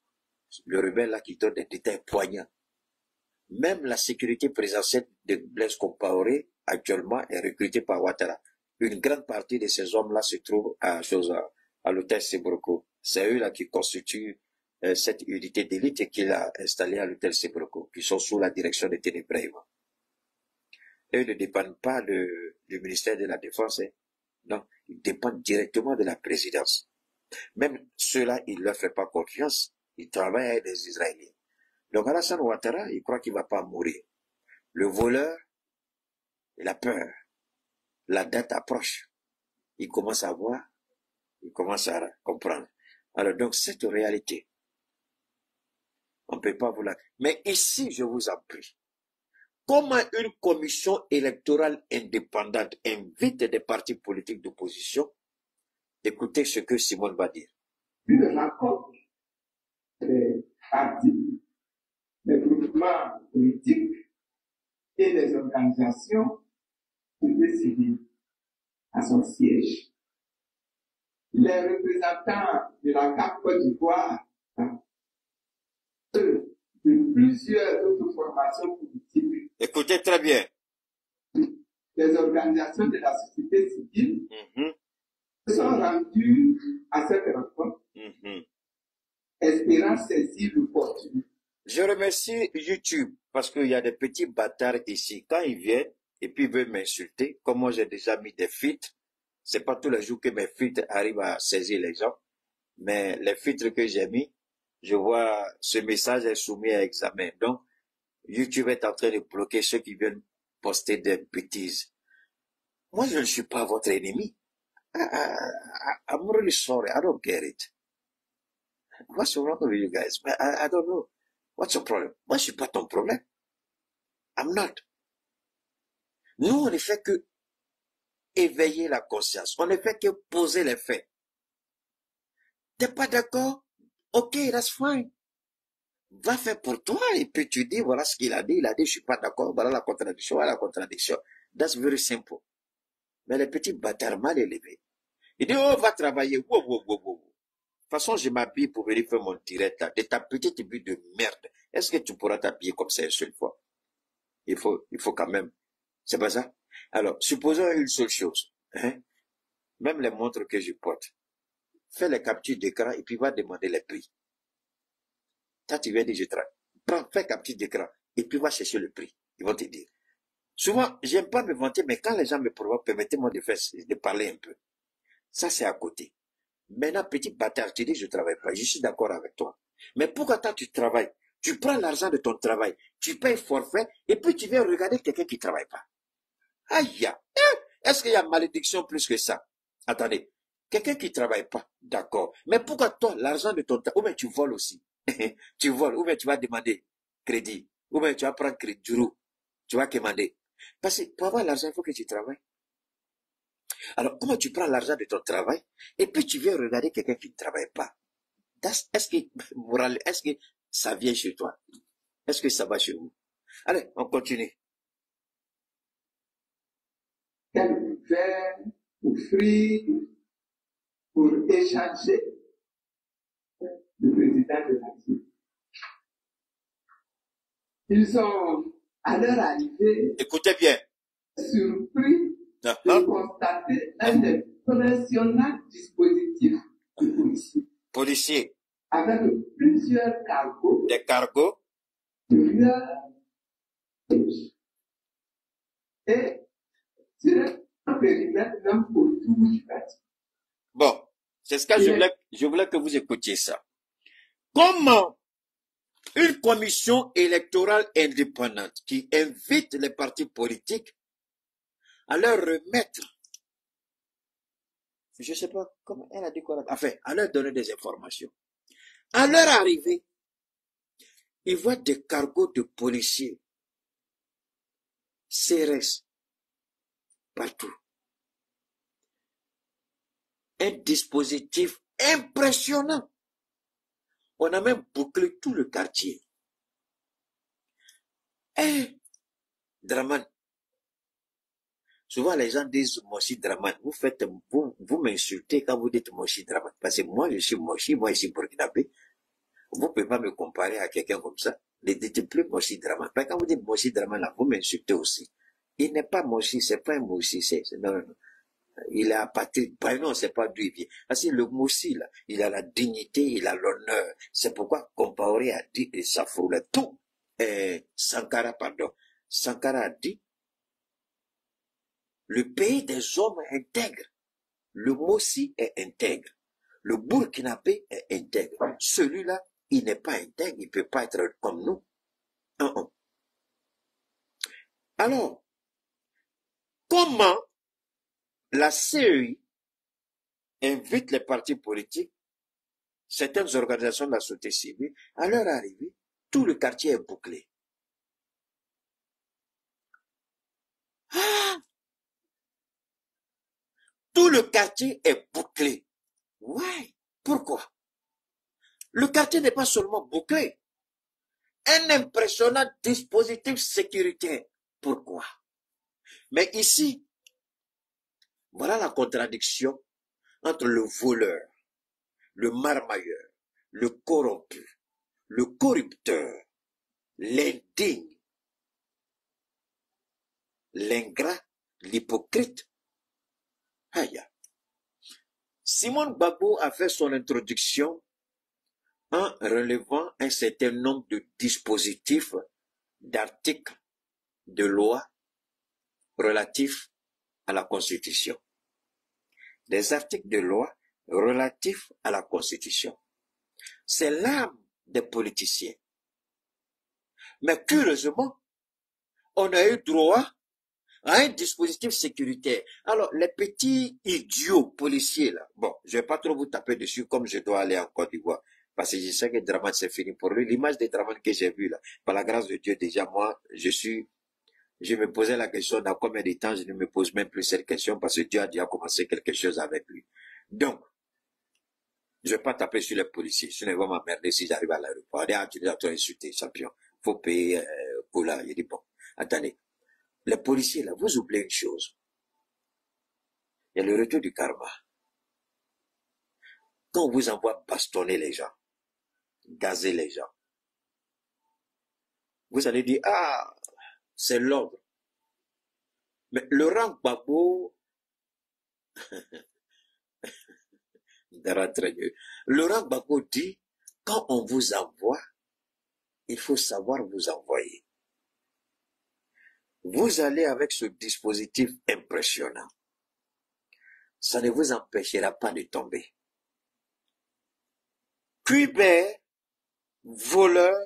le rebelle là qui donne des détails poignants. Même la sécurité présidentielle de Blaise Compaoré, actuellement, est recrutée par Ouattara. Une grande partie de ces hommes-là se trouvent à l'hôtel Sebroco. C'est eux-là qui constituent cette unité d'élite qu'il a installée à l'hôtel Sebroco, qui sont sous la direction de Ténébraïma. Eux ne dépendent pas du ministère de la Défense. Hein. Non, ils dépendent directement de la présidence. Même ceux-là, ils ne leur font pas confiance. Ils travaillent avec des Israéliens. Donc Alassane Ouattara, il croit qu'il ne va pas mourir. Le voleur, il a peur. La date approche. Il commence à voir, il commence à comprendre. Alors donc cette réalité, on ne peut pas vous la... Mais ici, je vous en prie, comment une commission électorale indépendante invite des partis politiques d'opposition? Écoutez ce que Simone va dire. Une rencontre des partis, des groupements politiques et des organisations civiles à son siège. Les représentants de la CAP Côte d'Ivoire, de plusieurs autres formations politiques, écoutez très bien, des organisations de la société civile, sont rendus à cette rencontre, espérant saisir l'opportunité. Je remercie YouTube parce qu'il y a des petits bâtards ici. Quand ils viennent et puis ils veulent m'insulter, comme moi j'ai déjà mis des filtres, c'est pas tous les jours que mes filtres arrivent à saisir les gens, mais les filtres que j'ai mis, je vois ce message est soumis à examen. Donc, YouTube est en train de bloquer ceux qui viennent poster des bêtises. Moi, je ne suis pas votre ennemi. I'm really sorry. I don't get it. What's wrong with you guys? I don't know. What's your problem? Moi, je suis pas ton problème. I'm not. Nous, on ne fait que éveiller la conscience. On ne fait que poser les faits. T'es pas d'accord? Ok, that's fine. Va faire pour toi et puis tu dis, voilà ce qu'il a dit. Il a dit, je suis pas d'accord. Voilà la contradiction, voilà la contradiction. That's very simple. Mais les petits bâtards mal élevés. Il dit, oh, va travailler. Wow, wow, wow, wow. De toute façon, je m'habille pour venir faire mon direct là. De ta petite bulle de merde. Est-ce que tu pourras t'habiller comme ça une seule fois? Il faut quand même. C'est pas ça? Alors, supposons une seule chose. Hein? Même les montres que je porte. Fais les captures d'écran et puis va demander les prix. Toi, tu viens dire, je travaille. Prends, fais capture d'écran et puis va chercher le prix. Ils vont te dire. Souvent, j'aime pas me vanter, mais quand les gens me provoquent, permettez-moi de parler un peu. Ça, c'est à côté. Maintenant, petit bâtard, tu dis, je travaille pas. Je suis d'accord avec toi. Mais pourquoi toi, tu travailles? Tu prends l'argent de ton travail, tu payes forfait, et puis tu viens regarder quelqu'un qui travaille pas. Aïe! Est-ce qu'il y a malédiction plus que ça? Attendez. Quelqu'un qui travaille pas, d'accord. Mais pourquoi toi, l'argent de ton travail, ou bien tu voles aussi. Tu voles, ou bien tu vas demander crédit, ou bien tu vas prendre crédit du roux. Tu vas commander. Parce que pour avoir l'argent, il faut que tu travailles. Alors, comment tu prends l'argent de ton travail, et puis tu viens regarder quelqu'un qui ne travaille pas? Est-ce que ça vient chez toi? Est-ce que ça va chez vous? Allez, on continue. Qu'elle pouvait offrir pour échanger le président de la République. Ils sont, à leur arrivée, Écoutez bien. surpris de constater un impressionnant dispositif de policiers. Avec plusieurs cargos. Des cargos. Et sur un périmètre même autour du bâtiment. Bon, c'est ce que je voulais que vous écoutiez ça. Comment une commission électorale indépendante qui invite les partis politiques à leur remettre, je ne sais pas comment elle a dit quoi, enfin, à leur donner des informations. À leur arrivée, ils voient des cargos de policiers, CRS, partout. Un dispositif impressionnant. On a même bouclé tout le quartier. Draman. Souvent, les gens disent Moshi Draman. Vous m'insultez quand vous dites Moshi Draman. Parce que moi, je suis Moshi, moi, je suis burkinabé. Vous ne pouvez pas me comparer à quelqu'un comme ça. Ne dites plus Moshi Draman. Quand vous dites Moshi Draman, là, vous m'insultez aussi. Il n'est pas Moshi, c'est pas un Moshi, non, non, non. Il est apatride. Non, c'est pas d'où il vient. Parce que le Moussi, là, il a la dignité, il a l'honneur. C'est pourquoi Compaoré a dit, et ça fout le tout. Sankara, pardon. Sankara a dit, le pays des hommes est intègre. Le Moussi est intègre. Le Burkinabé est intègre. Celui-là, il n'est pas intègre, il ne peut pas être comme nous. Alors, comment la CEI invite les partis politiques, certaines organisations de la société civile, à leur arrivée, tout le quartier est bouclé. Ah! Tout le quartier est bouclé. Ouais. Pourquoi? Le quartier n'est pas seulement bouclé. Un impressionnant dispositif sécuritaire. Pourquoi? Mais ici, voilà la contradiction entre le voleur, le marmailleur, le corrompu, le corrupteur, l'indigne, l'ingrat, l'hypocrite. Aïe. Simone Gbagbo a fait son introduction en relevant un certain nombre de dispositifs, d'articles de loi relatifs à la Constitution. Des articles de loi relatifs à la Constitution. C'est l'arme des politiciens. Mais curieusement, on a eu droit à un dispositif sécuritaire. Alors, les petits idiots policiers, là, bon, je ne vais pas trop vous taper dessus comme je dois aller en Côte d'Ivoire. Parce que je sais que Draman, c'est fini pour lui. L'image de Draman que j'ai vue, là, par la grâce de Dieu, déjà, moi, je me posais la question dans combien de temps je ne me pose même plus cette question parce que Dieu a déjà commencé quelque chose avec lui. Donc, je ne vais pas taper sur les policiers. Je ne vais pas m'emmerder si j'arrive à l'aéroport. Tu dois insulter, champion. Faut payer pour là. Il dit, bon, attendez. Les policiers, là, vous oubliez une chose. Il y a le retour du karma. Quand on vous envoie bastonner les gens, gazer les gens, vous allez dire, ah, c'est l'ordre. Mais le rang Gbagbo, le rang Gbagbo dit, quand on vous envoie, il faut savoir vous envoyer. Vous allez avec ce dispositif impressionnant. Ça ne vous empêchera pas de tomber. Cuibert, voleur,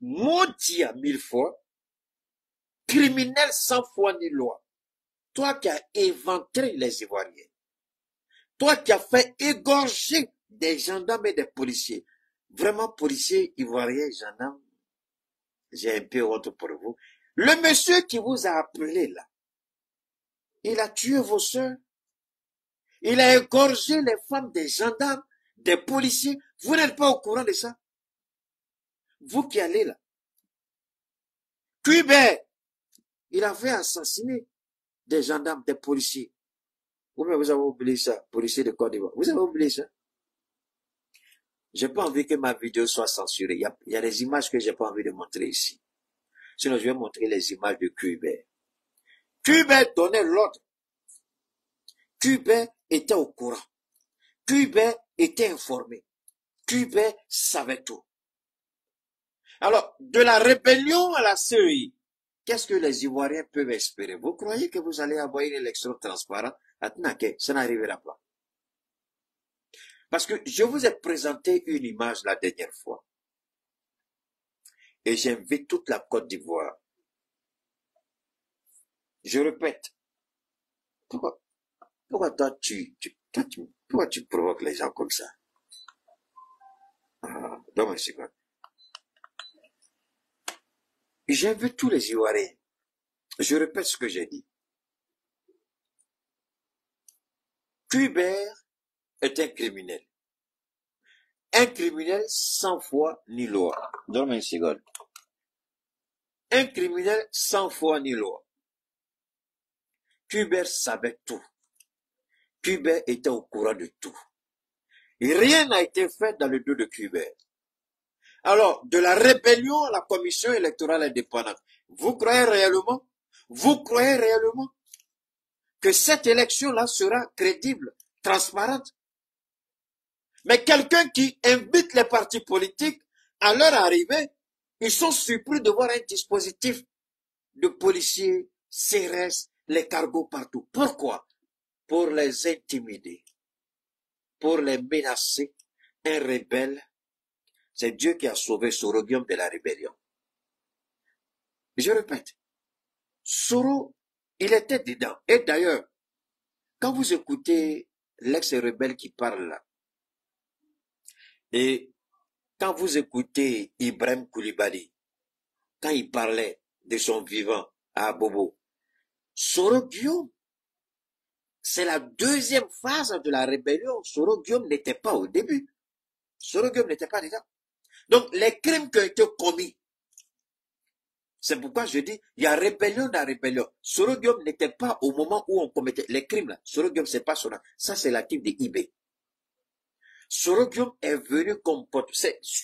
maudit à 1000 fois, criminel sans foi ni loi. Toi qui as éventré les Ivoiriens. Toi qui as fait égorger des gendarmes et des policiers. Vraiment, policiers, ivoiriens, gendarmes, j'ai un peu honte pour vous. Le monsieur qui vous a appelé là, il a tué vos soeurs. Il a égorgé les femmes des gendarmes, des policiers. Vous n'êtes pas au courant de ça. Vous qui allez là. Cuibert, il a fait assassiner des gendarmes, des policiers. Vous avez oublié ça, policiers de Côte d'Ivoire. Vous avez oublié ça. J'ai pas envie que ma vidéo soit censurée. Il y a des images que j'ai pas envie de montrer ici. Sinon, je vais montrer les images de Cuibert. Cuibert donnait l'ordre. Cuibert était au courant. Cuibert était informé. Cuibert savait tout. Alors, de la rébellion à la CEI, qu'est-ce que les Ivoiriens peuvent espérer? Vous croyez que vous allez avoir une élection transparente? Attends, ça n'arrivera pas. Parce que je vous ai présenté une image la dernière fois. Et j'invite toute la Côte d'Ivoire. Je répète. Pourquoi toi, pourquoi tu provoques les gens comme ça? Ah, donne-moi une seconde. J'invite tous les Ivoiriens. Je répète ce que j'ai dit. Cuibert est un criminel. Un criminel sans foi ni loi. Donne-moi une seconde. Un criminel sans foi ni loi. Cuibert savait tout. Cuibert était au courant de tout. Et rien n'a été fait dans le dos de Cuibert. Alors, de la rébellion à la commission électorale indépendante, vous croyez réellement que cette élection-là sera crédible, transparente? Mais quelqu'un qui invite les partis politiques, à leur arrivée, ils sont surpris de voir un dispositif de policiers, CRS, les cargos partout. Pourquoi? Pour les intimider, pour les menacer. Un rebelle, c'est Dieu qui a sauvé Soro Guillaume de la rébellion. Je répète, Soro, il était dedans. Et d'ailleurs, quand vous écoutez l'ex-rebelle qui parle là, et quand vous écoutez Ibrahim Koulibaly, quand il parlait de son vivant à Bobo, Soro Guillaume, c'est la deuxième phase de la rébellion. Soro Guillaume n'était pas au début. Soro Guillaume n'était pas dedans. Donc, les crimes qui ont été commis, c'est pourquoi je dis, il y a rébellion dans rébellion. Soro Guillaume n'était pas au moment où on commettait les crimes là. Soro Guillaume, c'est pas son nom. Ça, c'est l'actif de IB. Soro Guillaume est venu comme porte.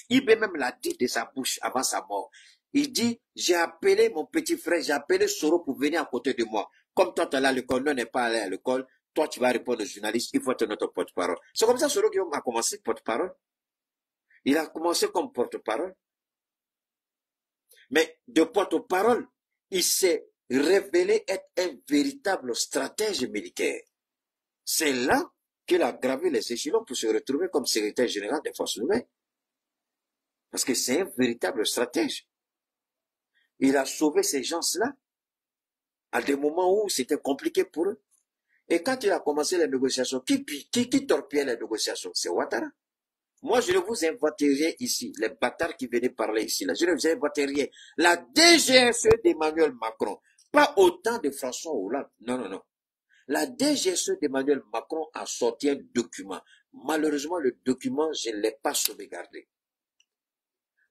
IB même l'a dit de sa bouche avant sa mort. Il dit, j'ai appelé mon petit frère, j'ai appelé Soro pour venir à côté de moi. Comme toi, tu es allé à l'école, non, n'est pas allé à l'école, toi, tu vas répondre aux journalistes, il faut être notre porte-parole. C'est comme ça que Soro Guillaume a commencé porte-parole. Il a commencé comme porte-parole. Mais de porte-parole, il s'est révélé être un véritable stratège militaire. C'est là qu'il a gravé les échelons pour se retrouver comme secrétaire général des forces nouvelles. Parce que c'est un véritable stratège. Il a sauvé ces gens-là à des moments où c'était compliqué pour eux. Et quand il a commencé les négociations, qui torpillait les négociations? C'est Ouattara. Moi, je ne vous inventerai rien ici. Les bâtards qui venaient parler ici, là, je ne vous inventerai rien. La DGSE d'Emmanuel Macron, pas autant de François Hollande. Non, non, non. La DGSE d'Emmanuel Macron a sorti un document. Malheureusement, le document, je ne l'ai pas sauvegardé.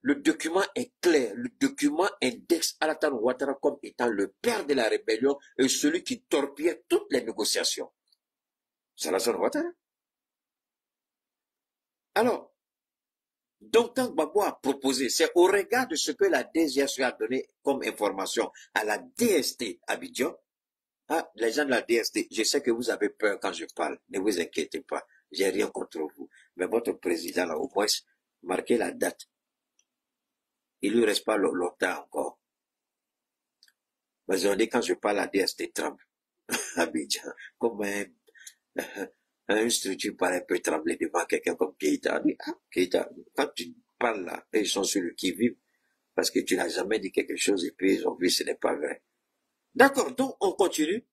Le document est clair. Le document indexe Alassane Ouattara comme étant le père de la rébellion et celui qui torpillait toutes les négociations. C'est Alassane Ouattara. Alors, donc quand Gbagbo a proposé, c'est au regard de ce que la DGSE a donné comme information à la DST Abidjan. Ah, les gens de la DST, je sais que vous avez peur quand je parle. Ne vous inquiétez pas. J'ai rien contre vous. Mais votre président, là, au moins, marquez la date. Il lui reste pas longtemps encore. Mais on dit quand je parle à DST tremble. Abidjan, comme une structure paraît un peu trembler devant quelqu'un comme Keïta. Ah, Keïta, quand tu parles là, ils sont sur le qui-vive, parce que tu n'as jamais dit quelque chose et puis ils ont vu ce n'est pas vrai. D'accord, donc on continue.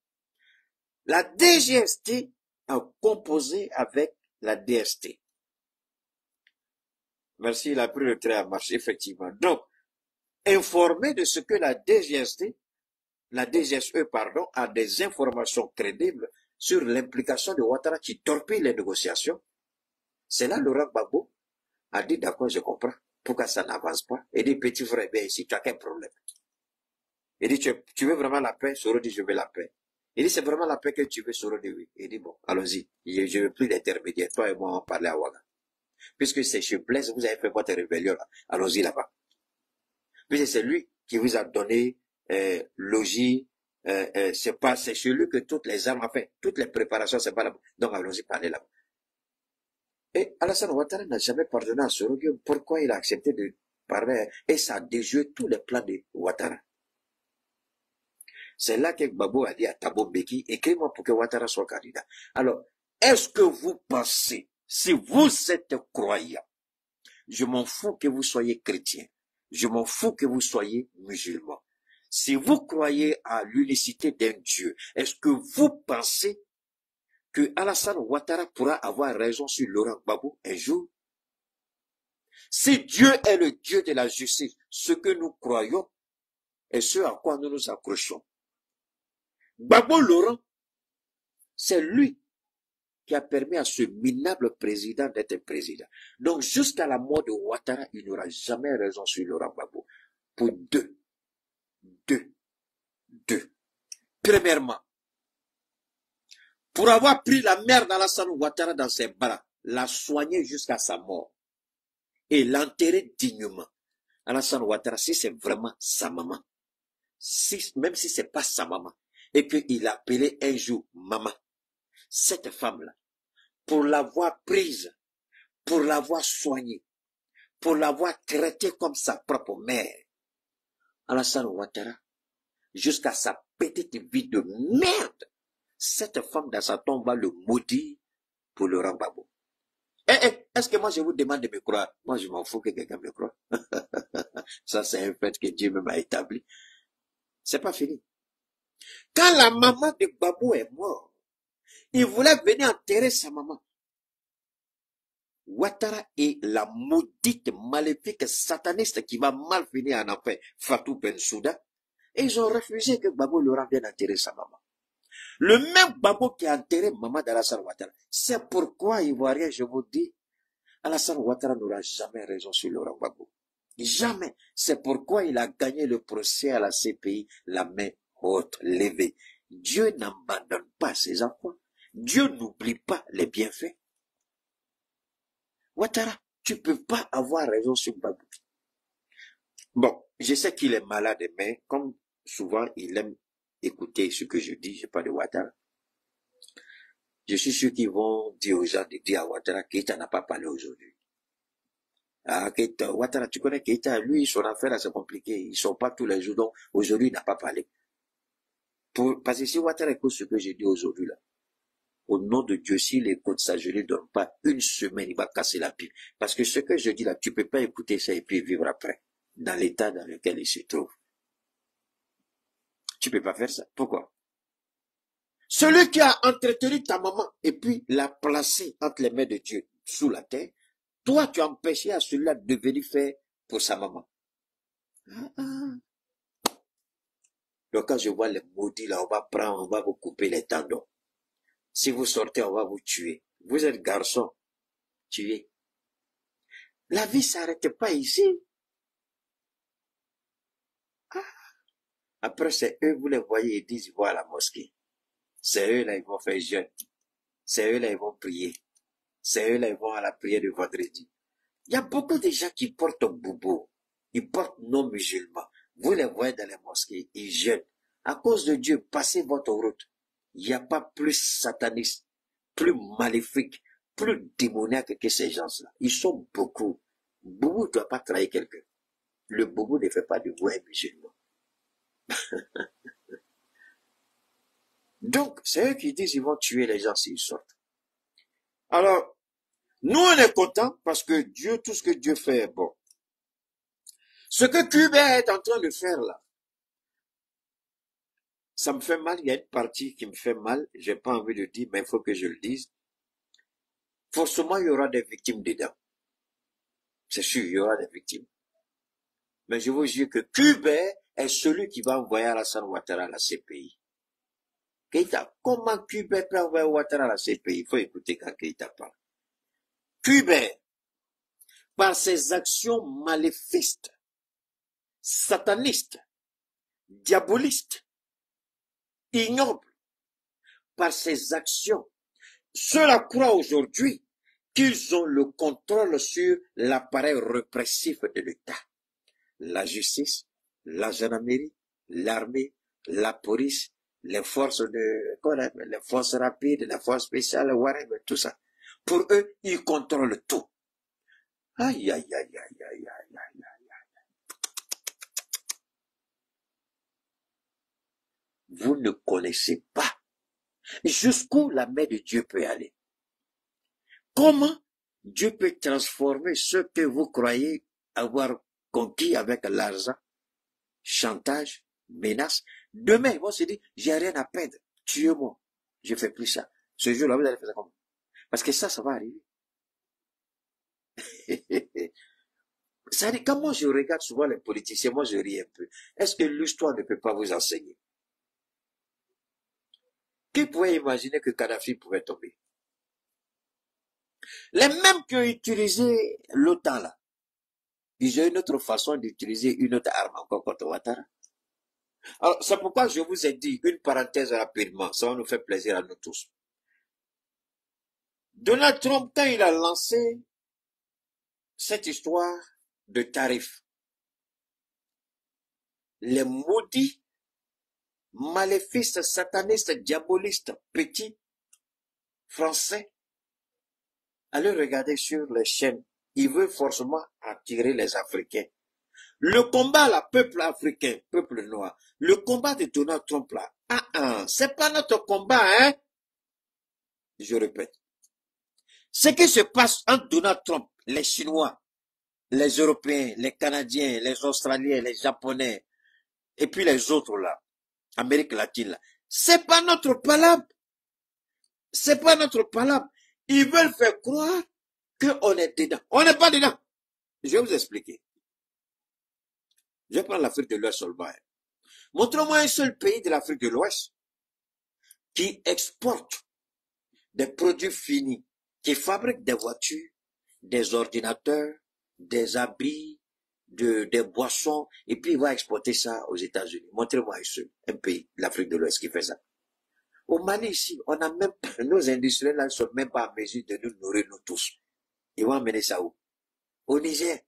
La DGST a composé avec la DST. Merci, il a pris le trait à marcher, effectivement. Donc, informé de ce que la DGSE, a des informations crédibles sur l'implication de Ouattara qui torpille les négociations. C'est là Laurent Gbagbo a dit, d'accord, je comprends. Pourquoi ça n'avance pas? Il dit, petit frère, bien ici, tu as quel problème? Il dit, tu veux vraiment la paix? Soro dit, je veux la paix. Il dit, c'est vraiment la paix que tu veux? Soro dit, oui. Il dit, bon, allons-y. Je ne veux plus d'intermédiaire. Toi et moi, on va parler à Ouaga. Puisque c'est chez Blaise, vous avez fait votre rébellion là. Allons-y là-bas. Puisque c'est lui qui vous a donné logis, c'est chez lui que toutes les armes, enfin, toutes les préparations, c'est pas là-bas. Donc allons-y parler là-bas. Et Alassane Ouattara n'a jamais pardonné à Soro Guillaume. Pourquoi il a accepté de parler? Et ça a déjoué tous les plans de Ouattara. C'est là que Gbagbo a dit à Thabo Mbeki, écris-moi pour que Ouattara soit candidat. Alors, est-ce que vous pensez, si vous êtes croyant, je m'en fous que vous soyez chrétien, je m'en fous que vous soyez musulman, si vous croyez à l'unicité d'un Dieu, est-ce que vous pensez que Alassane Ouattara pourra avoir raison sur Laurent Gbagbo un jour? Si Dieu est le Dieu de la justice, ce que nous croyons et ce à quoi nous nous accrochons, Gbagbo Laurent, c'est lui qui a permis à ce minable président d'être président. Donc, jusqu'à la mort de Ouattara, il n'aura jamais raison sur Laurent Gbagbo. Pour deux. Premièrement, pour avoir pris la mère d'Alassane Ouattara dans ses bras, l'a soigné jusqu'à sa mort. et l'enterrer dignement. Alassane Ouattara, si c'est vraiment sa maman, même si c'est pas sa maman, et qu'il appelait un jour maman, cette femme-là, pour l'avoir prise, pour l'avoir soignée, pour l'avoir traitée comme sa propre mère, Alassane Ouattara, jusqu'à sa petite vie de merde, cette femme dans sa tombe va le maudire pour le Gbagbo. Est-ce que moi je vous demande de me croire? Moi je m'en fous que quelqu'un me croie. Ça c'est un fait que Dieu me m'a établi. C'est pas fini. Quand la maman de Gbagbo est morte, il voulait venir enterrer sa maman. Ouattara est la maudite, maléfique, sataniste qui va mal finir en enfer, Fatou Bensouda. Et ils ont refusé que Gbagbo leur vienne enterrer sa maman. Le même Gbagbo qui a enterré maman d'Alassane Ouattara. C'est pourquoi, Ivoirien, je vous dis, Alassane Ouattara n'aura jamais raison sur Laurent Gbagbo. Jamais. C'est pourquoi il a gagné le procès à la CPI, la main haute levée. Dieu n'abandonne pas ses enfants. Dieu n'oublie pas les bienfaits. Ouattara, tu peux pas avoir raison sur Gbagbo. Bon, je sais qu'il est malade, mais comme souvent il aime écouter ce que je dis, je parle de Ouattara. Je suis sûr qu'ils vont dire aux gens de dire à Ouattara Keïta n'a pas parlé aujourd'hui. Ah, Keïta, Ouattara, tu connais Keïta, lui, son affaire, c'est compliqué. Ils sont pas tous les jours, donc aujourd'hui, il n'a pas parlé. Parce que si Ouattara écoute ce que j'ai dit aujourd'hui, là, au nom de Dieu, s'il écoute ça, je ne lui donne pas une semaine, il va casser la pile. Parce que ce que je dis là, tu peux pas écouter ça et puis vivre après, dans l'état dans lequel il se trouve. Tu peux pas faire ça. Pourquoi? Celui qui a entretenu ta maman et puis l'a placé entre les mains de Dieu sous la terre, toi, tu as empêché à celui-là de venir faire pour sa maman. Donc quand je vois les maudits là, on va vous couper les tendons. Si vous sortez, on va vous tuer. Vous êtes garçon, tuez. La vie s'arrête pas ici. Après, c'est eux, vous les voyez, ils disent, ils vont à la mosquée. C'est eux là, ils vont faire jeûne. C'est eux là, ils vont prier. C'est eux là, ils vont à la prière de vendredi. Il y a beaucoup de gens qui portent boubou. Ils portent non musulmans. Vous les voyez dans les mosquées, ils jeûnent. À cause de Dieu, passez votre route. Il n'y a pas plus sataniste, plus maléfique, plus démoniaque que ces gens-là. Ils sont beaucoup. Boubou ne doit pas trahir quelqu'un. Le boubou ne fait pas de vous un musulman. Donc, c'est eux qui disent qu'ils vont tuer les gens s'ils sortent. Alors, nous on est contents parce que Dieu, tout ce que Dieu fait est bon. Ce que Cuba est en train de faire là, ça me fait mal, il y a une partie qui me fait mal, j'ai pas envie de le dire, mais il faut que je le dise. Forcément, il y aura des victimes dedans. C'est sûr, il y aura des victimes. Mais je vous jure que Cuba est celui qui va envoyer Alassane Ouattara à la CPI. Keïta, comment Cuba peut envoyer Ouattara à la CPI? Il faut écouter quand Keïta parle. Cuba, par ses actions maléfiques, satanistes, diabolistes, ignobles, par ses actions, ceux-là croient aujourd'hui qu'ils ont le contrôle sur l'appareil répressif de l'État. La justice, la gendarmerie, l'armée, la police, les forces les forces rapides, les forces spéciales, whatever, tout ça. Pour eux, ils contrôlent tout. Aïe, aïe, aïe, aïe, aïe, aïe, aïe, aïe. Vous ne connaissez pas jusqu'où la main de Dieu peut aller. Comment Dieu peut transformer ce que vous croyez avoir conquis avec l'argent, chantage, menace. Demain, ils vont se dire, j'ai rien à perdre, tuez-moi, je fais plus ça. Ce jour-là, vous allez faire ça comment? Parce que ça va arriver. Ça dit, quand moi je regarde souvent les politiciens, moi je ris un peu. Est-ce que l'histoire ne peut pas vous enseigner? Qui pouvait imaginer que Kadhafi pouvait tomber? Les mêmes qui ont utilisé l'OTAN là, ils ont une autre façon d'utiliser une autre arme encore contre Ouattara. Alors, c'est pourquoi je vous ai dit une parenthèse rapidement, ça va nous faire plaisir à nous tous. Donald Trump, quand il a lancé cette histoire de tarifs, les maudits, maléfices, satanistes, diabolistes, petits, français, allez regarder sur les chaînes. Ils veulent forcément attirer les Africains. Le combat, là, peuple africain, peuple noir, le combat de Donald Trump, là, c'est pas notre combat, hein. Je répète. Ce qui se passe entre Donald Trump, les Chinois, les Européens, les Canadiens, les Australiens, les Japonais, et puis les autres, là, Amérique latine, là, c'est pas notre palabre. C'est pas notre palabre. Ils veulent faire croire qu'on est dedans. On n'est pas dedans. Je vais vous expliquer. Je vais prendre l'Afrique de l'Ouest seulement. Montrez-moi un seul pays de l'Afrique de l'Ouest qui exporte des produits finis, qui fabrique des voitures, des ordinateurs, des habits, des boissons, et puis il va exporter ça aux États-Unis. Montrez-moi un pays de l'Afrique de l'Ouest qui fait ça. Au Mali, ici, on a même, nos industriels ne sont même pas en mesure de nous nourrir, nous tous. Ils vont amener ça où? Au Niger.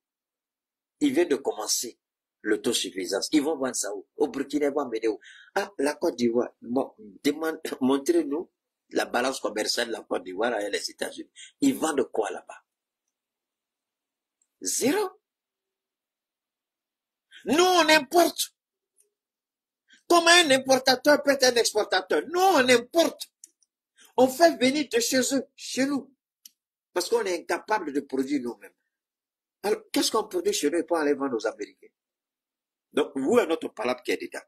Ils viennent de commencer l'autosuffisance. Ils vont vendre ça où? Au Burkina, ils vont amener où? Ah, la Côte d'Ivoire. Bon, montrez-nous la balance commerciale de la Côte d'Ivoire avec les États-Unis. Ils vendent quoi là-bas? Zéro. Nous, on importe. Comment un importateur peut être un exportateur? Nous, on importe. On fait venir de chez eux, chez nous. Parce qu'on est incapable de produire nous-mêmes. Alors, qu'est-ce qu'on produit chez nous pour aller vendre aux Américains? Donc, où est notre palabre qui est dedans?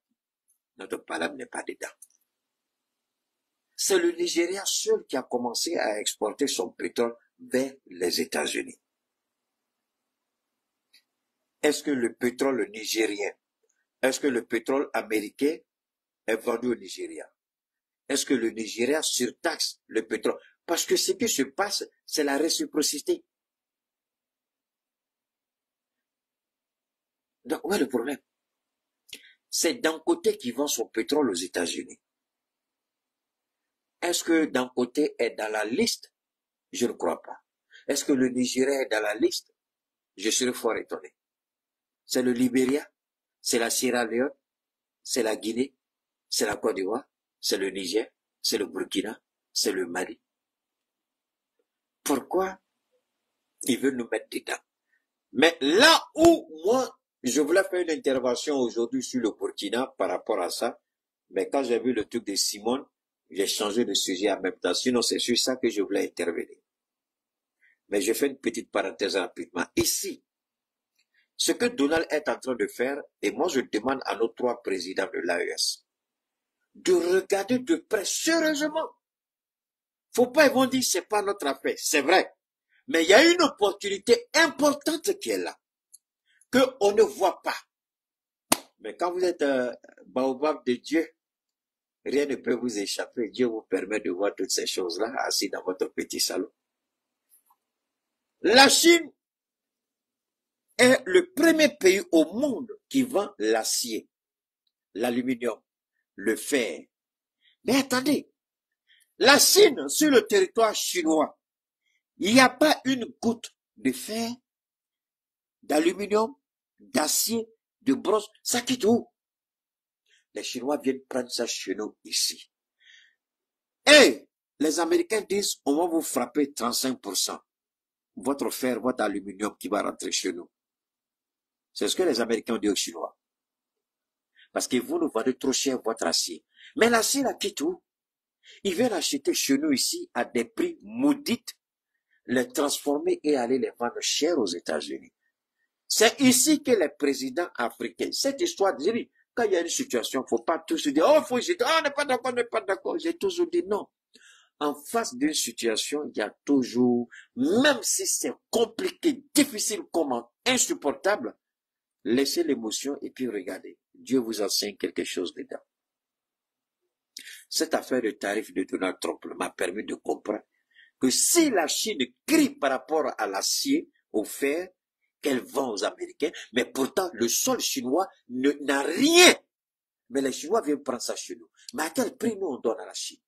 Notre palabre n'est pas dedans. C'est le Nigeria seul qui a commencé à exporter son pétrole vers les États-Unis. Est-ce que le pétrole nigérien, est-ce que le pétrole américain est vendu au Nigeria? Est-ce que le Nigeria surtaxe le pétrole? Parce que ce qui se passe, c'est la réciprocité. Donc, où est le problème? C'est d'un côté qui vend son pétrole aux États-Unis. Est-ce que d'un côté est dans la liste? Je ne crois pas. Est-ce que le Nigeria est dans la liste? Je serais fort étonné. C'est le Libéria, c'est la Sierra Leone, c'est la Guinée, c'est la Côte d'Ivoire, c'est le Niger, c'est le Burkina, c'est le Mali. Pourquoi ils veulent nous mettre dedans? Mais là où moi, je voulais faire une intervention aujourd'hui sur le Burkina par rapport à ça, mais quand j'ai vu le truc de Simone, j'ai changé de sujet en même temps. Sinon, c'est sur ça que je voulais intervenir. Mais je fais une petite parenthèse rapidement. Ici, ce que Donald est en train de faire, et moi je demande à nos 3 présidents de l'AES, de regarder de près, sérieusement. Faut pas, ils vont dire, c'est pas notre affaire. C'est vrai. Mais il y a une opportunité importante qui est là, qu'on ne voit pas. Mais quand vous êtes baobab de Dieu, rien ne peut vous échapper. Dieu vous permet de voir toutes ces choses-là, assis dans votre petit salon. La Chine est le premier pays au monde qui vend l'acier, l'aluminium, le fer. Mais attendez, la Chine, sur le territoire chinois, il n'y a pas une goutte de fer, d'aluminium, d'acier, de bronze, ça quitte où? Les Chinois viennent prendre ça chez nous ici. Et les Américains disent, on va vous frapper 35%. Votre fer, votre aluminium qui va rentrer chez nous. C'est ce que les Américains ont dit aux Chinois. Parce que vous nous vendez trop cher votre acier. Mais l'acier, là, quitte où? Ils viennent acheter chez nous ici à des prix maudites, les transformer et aller les vendre cher aux États-Unis. C'est ici que les présidents africains, cette histoire dit, quand il y a une situation, il ne faut pas tous dire, oh, faut hésiter, oh, on n'est pas d'accord, on n'est pas d'accord. J'ai toujours dit non. En face d'une situation, il y a toujours, même si c'est compliqué, difficile, comment, insupportable, laissez l'émotion et puis regardez. Dieu vous enseigne quelque chose dedans. Cette affaire de tarif de Donald Trump m'a permis de comprendre que si la Chine crie par rapport à l'acier, au fer, qu'elle vend aux Américains, mais pourtant le sol chinois n'a rien. Mais les Chinois viennent prendre ça chez nous. Mais à quel prix nous on donne à la Chine?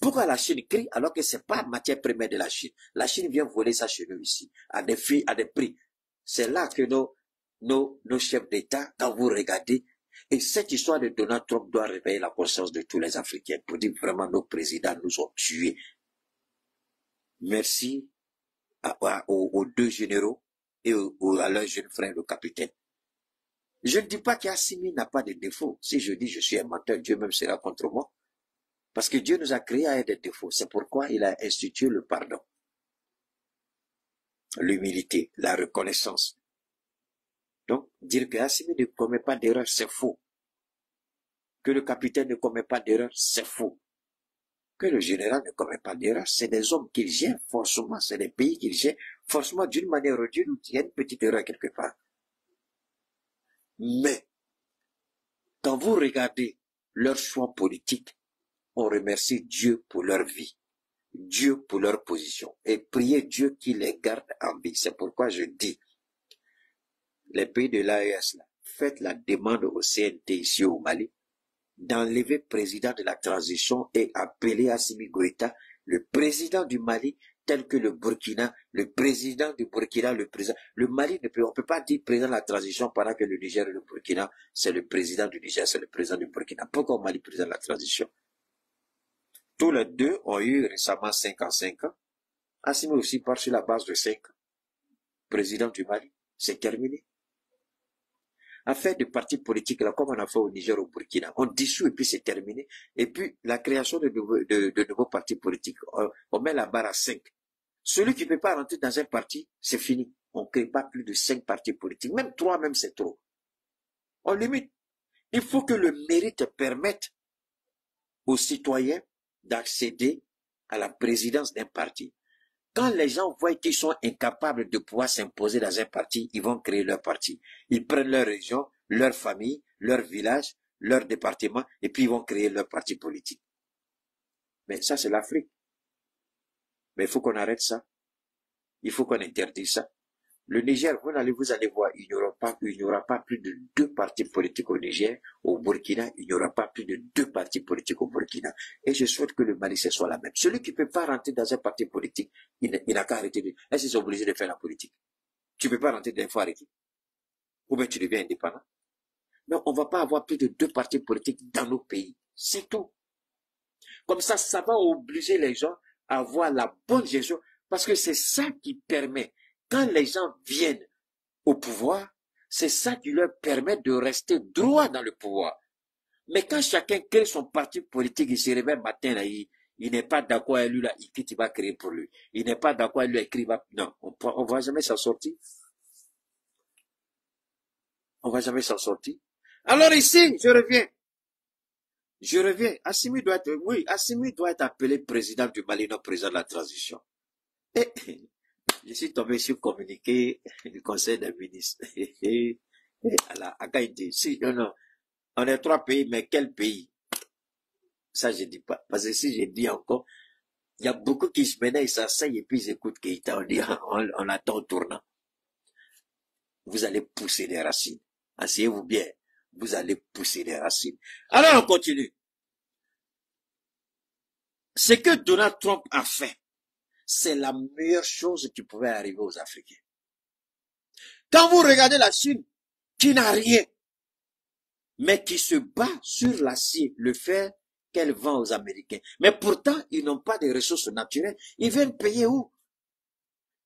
Pourquoi la Chine crie alors que ce n'est pas matière première de la Chine? La Chine vient voler ça chez nous ici, à des prix. C'est là que nos chefs d'État, quand vous regardez, et cette histoire de Donald Trump doit réveiller la conscience de tous les Africains pour dire vraiment nos présidents nous ont tués. Merci aux deux généraux et à leur jeune frère, le capitaine. Je ne dis pas qu'Assimi n'a pas de défauts. Si je dis je suis un menteur, Dieu même sera contre moi. Parce que Dieu nous a créés avec des défauts. C'est pourquoi il a institué le pardon, l'humilité, la reconnaissance. Donc, dire qu'Assimi ne commet pas d'erreur, c'est faux. Que le capitaine ne commet pas d'erreur, c'est faux. Que le général ne commet pas d'erreur, c'est des hommes qu'il gère forcément, c'est des pays qu'il gère forcément d'une manière ou d'une autre. Il y a une petite erreur quelque part. Mais, quand vous regardez leurs choix politiques, on remercie Dieu pour leur vie, Dieu pour leur position, et priez Dieu qu'il les garde en vie. C'est pourquoi je dis, les pays de l'AES, faites la demande au CNT ici au Mali, d'enlever le président de la transition et appeler Assimi Goïta, le président du Mali, tel que le Burkina, le président du Burkina, le Mali on ne peut pas dire président de la transition pendant que le Niger et le Burkina, c'est le président du Niger, c'est le président du Burkina. Pourquoi au Mali président de la transition? Tous les deux ont eu récemment 5 ans, 5 ans. Assimi aussi part sur la base de 5 ans. Président du Mali, c'est terminé. Affaire de partis politiques, là, comme on a fait au Niger, au Burkina, on dissout et puis c'est terminé. Et puis, la création de nouveaux partis politiques, on met la barre à 5. Celui qui ne peut pas rentrer dans un parti, c'est fini. On ne crée pas plus de 5 partis politiques. Même 3, même c'est trop. On limite. Il faut que le mérite permette aux citoyens d'accéder à la présidence d'un parti. Quand les gens voient qu'ils sont incapables de pouvoir s'imposer dans un parti, ils vont créer leur parti. Ils prennent leur région, leur famille, leur village, leur département, et puis ils vont créer leur parti politique. Mais ça, c'est l'Afrique. Mais il faut qu'on arrête ça. Il faut qu'on interdise ça. Le Niger, vous allez voir, il n'y aura pas plus de 2 partis politiques au Niger. Au Burkina, il n'y aura pas plus de 2 partis politiques au Burkina. Et je souhaite que le Mali, ce soit la même. Celui qui ne peut pas rentrer dans un parti politique, il n'a qu'à arrêter de... Est-ce qu'ils sont obligés de faire la politique? Tu ne peux pas rentrer dans un faut arrêter. Ou bien tu deviens indépendant. Mais on ne va pas avoir plus de 2 partis politiques dans nos pays. C'est tout. Comme ça va obliger les gens à avoir la bonne gestion. Parce que c'est ça qui permet... Quand les gens viennent au pouvoir, c'est ça qui leur permet de rester droit dans le pouvoir. Mais quand chacun crée son parti politique, il se réveille matin, là, il n'est pas d'accord avec lui, là, il quitte, il va créer pour lui. Il n'est pas d'accord avec lui, il va... Non, on ne va jamais s'en sortir. On ne va jamais s'en sortir. Alors ici, je reviens. Assimi doit être appelé président du Mali, non président de la transition. Et... je suis tombé sur le communiqué du Conseil des ministres. Non, on est 3 pays, mais quel pays? Ça, je ne dis pas. Parce que si je dis encore, il y a beaucoup qui se menaient, ils s'asseyent et puis ils écoutent Keïta. On attend au tournant. Vous allez pousser les racines. Asseyez-vous bien. Vous allez pousser les racines. Alors, on continue. Ce que Donald Trump a fait, c'est la meilleure chose qui pouvait arriver aux Africains. Quand vous regardez la Chine, qui n'a rien, mais qui se bat sur l'acier, le fer qu'elle vend aux Américains. Mais pourtant, ils n'ont pas de ressources naturelles. Ils viennent payer où?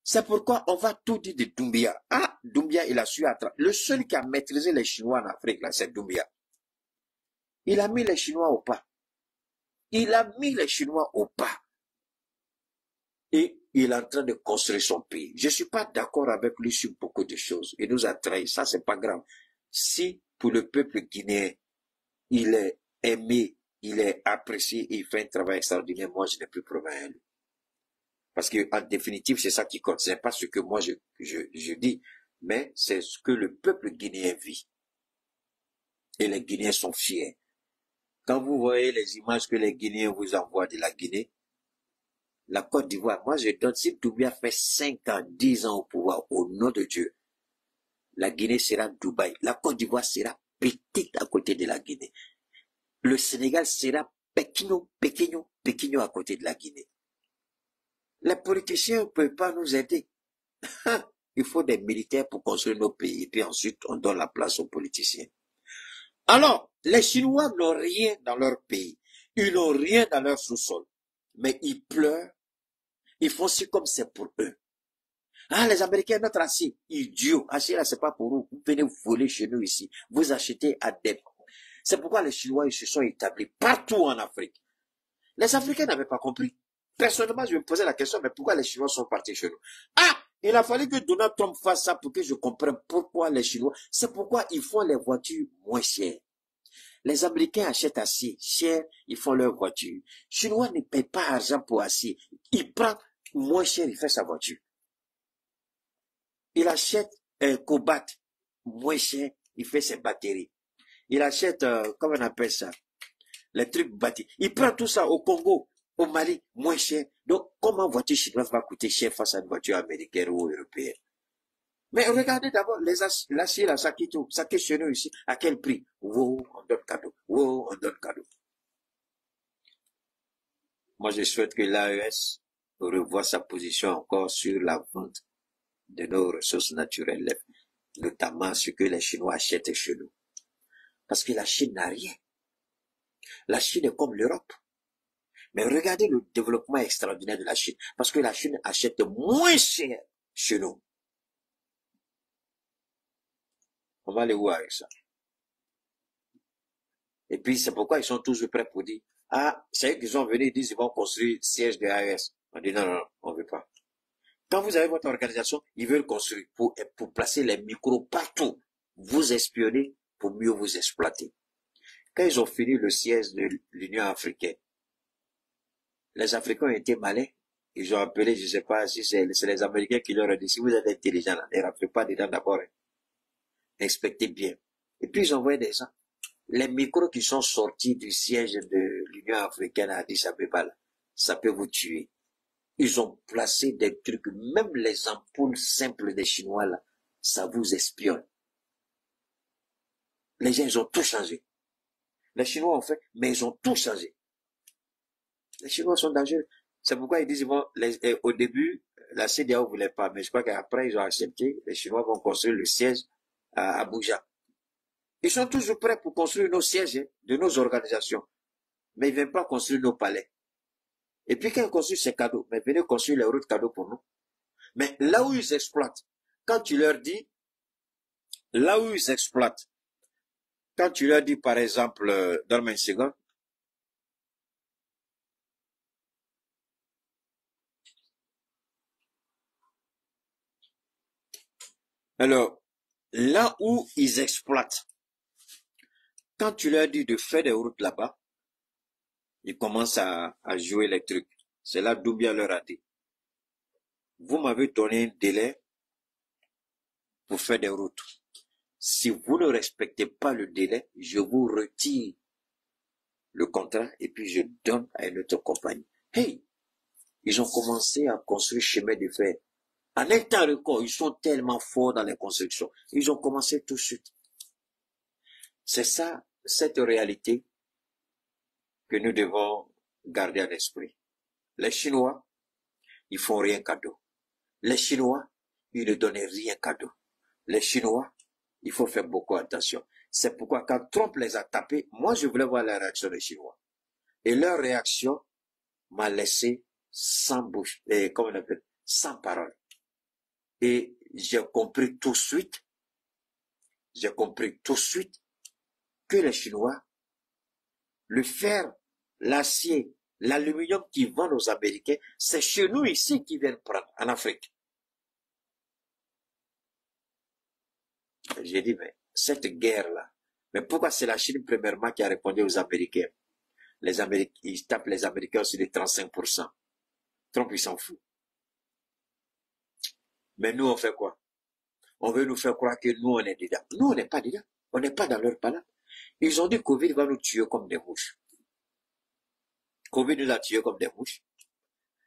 C'est pourquoi on va tout dire de Doumbia. Ah, Doumbia, il a su attraper. Le seul qui a maîtrisé les Chinois en Afrique, là, c'est Doumbia. Il a mis les Chinois au pas. Et il est en train de construire son pays. Je ne suis pas d'accord avec lui sur beaucoup de choses. Il nous a trahis. Ça, c'est pas grave. Si, pour le peuple guinéen, il est aimé, il est apprécié et il fait un travail extraordinaire, moi, je n'ai plus de problème à lui. Parce que, en définitive, c'est ça qui compte. Ce n'est pas ce que moi, je dis, mais c'est ce que le peuple guinéen vit. Et les Guinéens sont fiers. Quand vous voyez les images que les Guinéens vous envoient de la Guinée, la Côte d'Ivoire, moi je donne, si Doumbia fait 5 ans, 10 ans au pouvoir, au nom de Dieu, la Guinée sera Dubaï. La Côte d'Ivoire sera petite à côté de la Guinée. Le Sénégal sera Pékino à côté de la Guinée. Les politiciens ne peuvent pas nous aider. Il faut des militaires pour construire nos pays, et puis ensuite on donne la place aux politiciens. Alors, les Chinois n'ont rien dans leur pays, ils n'ont rien dans leur sous-sol, mais ils pleurent, ils font ci comme c'est pour eux. Ah, les Américains, notre acier, idiot, acier là c'est pas pour vous, vous venez voler chez nous ici, vous achetez à des... C'est pourquoi les Chinois ils se sont établis partout en Afrique. Les Africains n'avaient pas compris. Personnellement, je me posais la question, mais pourquoi les Chinois sont partis chez nous? Ah, il a fallu que Donald Trump fasse ça pour que je comprenne pourquoi les Chinois, c'est pourquoi ils font les voitures moins chères. Les Américains achètent acier cher, ils font leurs voitures. Chinois ne paye pas argent pour acier. Il prend moins cher, il fait sa voiture. Il achète un cobalt moins cher, il fait ses batteries. Il achète, comment on appelle ça, les trucs bâtis. Il prend tout ça au Congo, au Mali, moins cher. Donc, comment une voiture chinoise va coûter cher face à une voiture américaine ou européenne? Mais regardez d'abord, l'acier, là, ça quitte chez nous ici. À quel prix? Wow, on donne cadeau. Wow, on donne cadeau. Moi, je souhaite que l'AES revoie sa position encore sur la vente de nos ressources naturelles, notamment ce que les Chinois achètent chez nous. Parce que la Chine n'a rien. La Chine est comme l'Europe. Mais regardez le développement extraordinaire de la Chine. Parce que la Chine achète moins cher chez nous. On va aller où avec ça? Et puis, c'est pourquoi ils sont toujours prêts pour dire, ah, c'est eux qui sont venus, ils disent, ils vont construire le siège de l'AES. On dit, non, on ne veut pas. Quand vous avez votre organisation, ils veulent construire pour placer les micros partout. Vous espionner pour mieux vous exploiter. Quand ils ont fini le siège de l'Union africaine, les Africains ont été malins. Ils ont appelé, je ne sais pas si c'est les Américains qui leur ont dit, si vous êtes intelligents, ne rentrez pas dedans d'abord. Inspectez bien. Et puis ils ont envoyé des gens. Les micros qui sont sortis du siège de l'Union africaine à Addis Abeba, ça peut vous tuer. Ils ont placé des trucs, même les ampoules simples des Chinois, là, ça vous espionne. Les gens, ils ont tout changé. Les Chinois ont fait, mais ils ont tout changé. Les Chinois sont dangereux. C'est pourquoi ils disent, bon, au début, la CEDEAO ne voulait pas, mais je crois qu'après, ils ont accepté. Les Chinois vont construire le siège à Abuja. Ils sont toujours prêts pour construire nos sièges de nos organisations. Mais ils ne viennent pas construire nos palais. Et puis quand ils construisent ces cadeaux, mais venez construire les routes cadeaux pour nous. Mais là où ils exploitent, quand tu leur dis, là où ils exploitent, quand tu leur dis par exemple, donne-moi une seconde, alors, là où ils exploitent, quand tu leur dis de faire des routes là-bas, ils commencent à jouer les trucs. C'est là Doumbia leur a dit. Vous m'avez donné un délai pour faire des routes. Si vous ne respectez pas le délai, je vous retire le contrat et puis je donne à une autre compagnie. Hey! Ils ont commencé à construire chemin de fer. En un temps record, ils sont tellement forts dans les constructions. Ils ont commencé tout de suite. C'est ça, cette réalité que nous devons garder à l'esprit. Les Chinois, ils font rien cadeau. Les Chinois, ils ne donnent rien cadeau. Les Chinois, il faut faire beaucoup attention. C'est pourquoi quand Trump les a tapés, moi je voulais voir la réaction des Chinois. Et leur réaction m'a laissé sans bouche, comment on appelle, sans parole. Et j'ai compris tout de suite que les Chinois, le fer, l'acier, l'aluminium qu'ils vendent aux Américains, c'est chez nous ici qu'ils viennent prendre, en Afrique. J'ai dit, mais cette guerre-là, mais pourquoi c'est la Chine premièrement qui a répondu aux Américains? Les Américains, ils tapent les Américains aussi de 35%. Trump, il s'en fout. Mais nous, on fait quoi? On veut nous faire croire que nous, on est dedans. Nous, on n'est pas dedans. On n'est pas dans leur palabre. Ils ont dit que Covid va nous tuer comme des mouches. Covid nous a tués comme des mouches.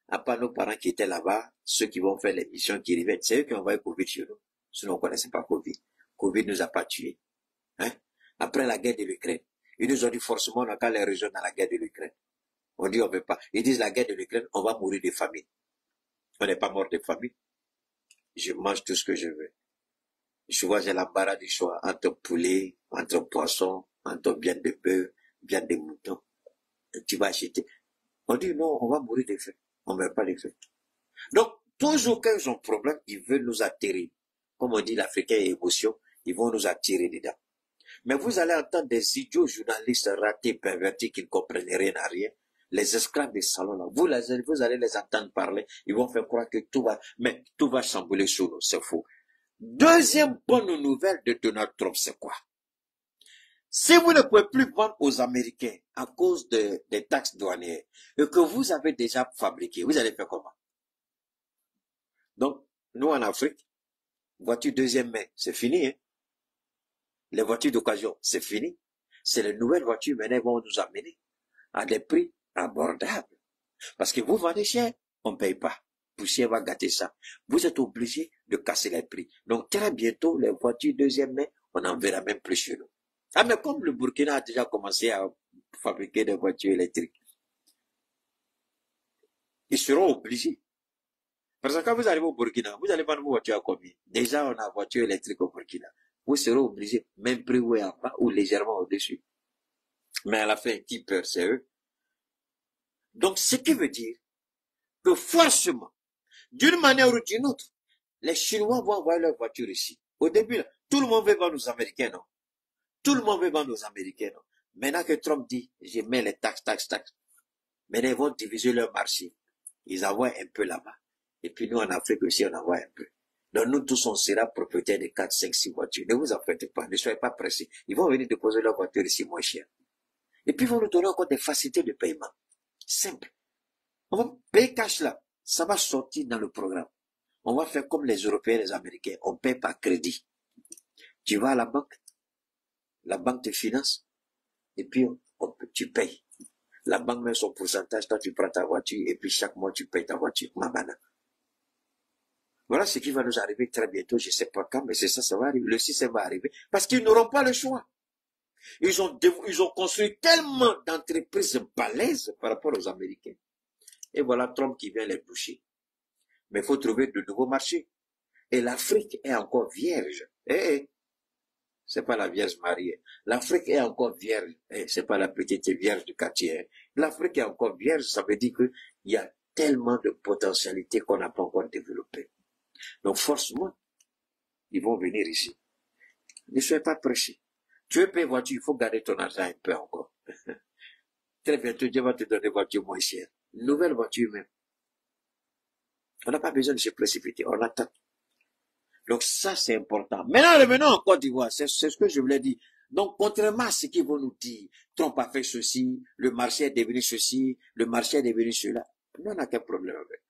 À part nos parents qui étaient là-bas, ceux qui vont faire les missions qui reviennent, c'est eux qui ont envoyé Covid chez nous. Sinon, on ne connaissait pas Covid. Covid nous a pas tués. Hein? Après la guerre de l'Ukraine, ils nous ont dit forcément on n'a qu'à les rejoindre dans la guerre de l'Ukraine. On dit on veut pas. Ils disent la guerre de l'Ukraine, on va mourir de famine. On n'est pas mort de famine. Je mange tout ce que je veux. Je vois, j'ai l'embarras du choix entre poulet, entre poisson, entre viande de bœuf, viande de mouton. Et tu vas acheter. On dit non, on va mourir de faim. On ne meurt pas de faim. Donc, toujours quand ils ont problème, ils veulent nous attirer. Comme on dit, l'Africain est émotion, ils vont nous attirer dedans. Mais vous allez entendre des idiots journalistes ratés, pervertis, qui ne comprennent rien à rien. Les esclaves des salons, là, vous allez les entendre parler, ils vont faire croire que tout va chambouler sur nous, c'est faux. Deuxième bonne nouvelle de Donald Trump, c'est quoi? Si vous ne pouvez plus vendre aux Américains à cause des taxes douanières et que vous avez déjà fabriqué, vous allez faire comment? Donc, nous en Afrique, voiture deuxième main, c'est fini. Hein? Les voitures d'occasion, c'est fini. C'est les nouvelles voitures, maintenant, vont nous amener à des prix abordables. Parce que vous vendez cher, on ne paye pas. Poussière va gâter ça. Vous êtes obligé de casser les prix. Donc, très bientôt, les voitures deuxième main, on n'en verra même plus chez nous. Ah, mais comme le Burkina a déjà commencé à fabriquer des voitures électriques, ils seront obligés. Parce que quand vous arrivez au Burkina, vous allez vendre vos voitures à combien? Déjà, on a voiture électrique au Burkina. Vous serez obligés, même prix ou en bas ou légèrement au-dessus. Mais à la fin, qui peur, c'est eux. Donc, ce qui veut dire que forcément, d'une manière ou d'une autre, les Chinois vont envoyer leurs voitures ici. Au début, là, tout le monde veut vendre aux Américains, non? Tout le monde veut vendre aux Américains, non? Maintenant que Trump dit, je mets les taxes. Maintenant, ils vont diviser leur marché. Ils envoient un peu là-bas. Et puis nous, en Afrique aussi, on envoie un peu. Donc nous tous, on sera propriétaires de 4, 5, 6 voitures. Ne vous en faites pas, ne soyez pas pressés. Ils vont venir déposer leur voiture ici moins cher. Et puis ils vont nous donner encore des facilités de paiement. Simple. On va payer cash là. Ça va sortir dans le programme. On va faire comme les Européens et les Américains. On paye par crédit. Tu vas à la banque te finance, et puis tu payes. La banque met son pourcentage, toi tu prends ta voiture, et puis chaque mois tu payes ta voiture. Mabana. Voilà ce qui va nous arriver très bientôt, je ne sais pas quand, mais c'est ça, ça va arriver. Le système va arriver, parce qu'ils n'auront pas le choix. Ils ont construit tellement d'entreprises balèzes par rapport aux Américains. Et voilà Trump qui vient les boucher. Mais il faut trouver de nouveaux marchés. Et l'Afrique est encore vierge. C'est pas la Vierge Marie. L'Afrique est encore vierge. C'est pas la petite Vierge du quartier. L'Afrique est encore vierge, ça veut dire qu'il y a tellement de potentialités qu'on n'a pas encore développées. Donc forcément, ils vont venir ici. Ne soyez pas pressés. Tu veux payer voiture, il faut garder ton argent un peu encore. Très bientôt, Dieu va te donner une voiture moins chère. Une nouvelle voiture même. On n'a pas besoin de se précipiter, on attend. Donc ça, c'est important. Maintenant, revenons en Côte d'Ivoire, c'est ce que je voulais dire. Donc, contrairement à ce qu'ils vont nous dire, Trump a fait ceci, le marché est devenu ceci, le marché est devenu cela. Nous, on n'a qu'un problème avec.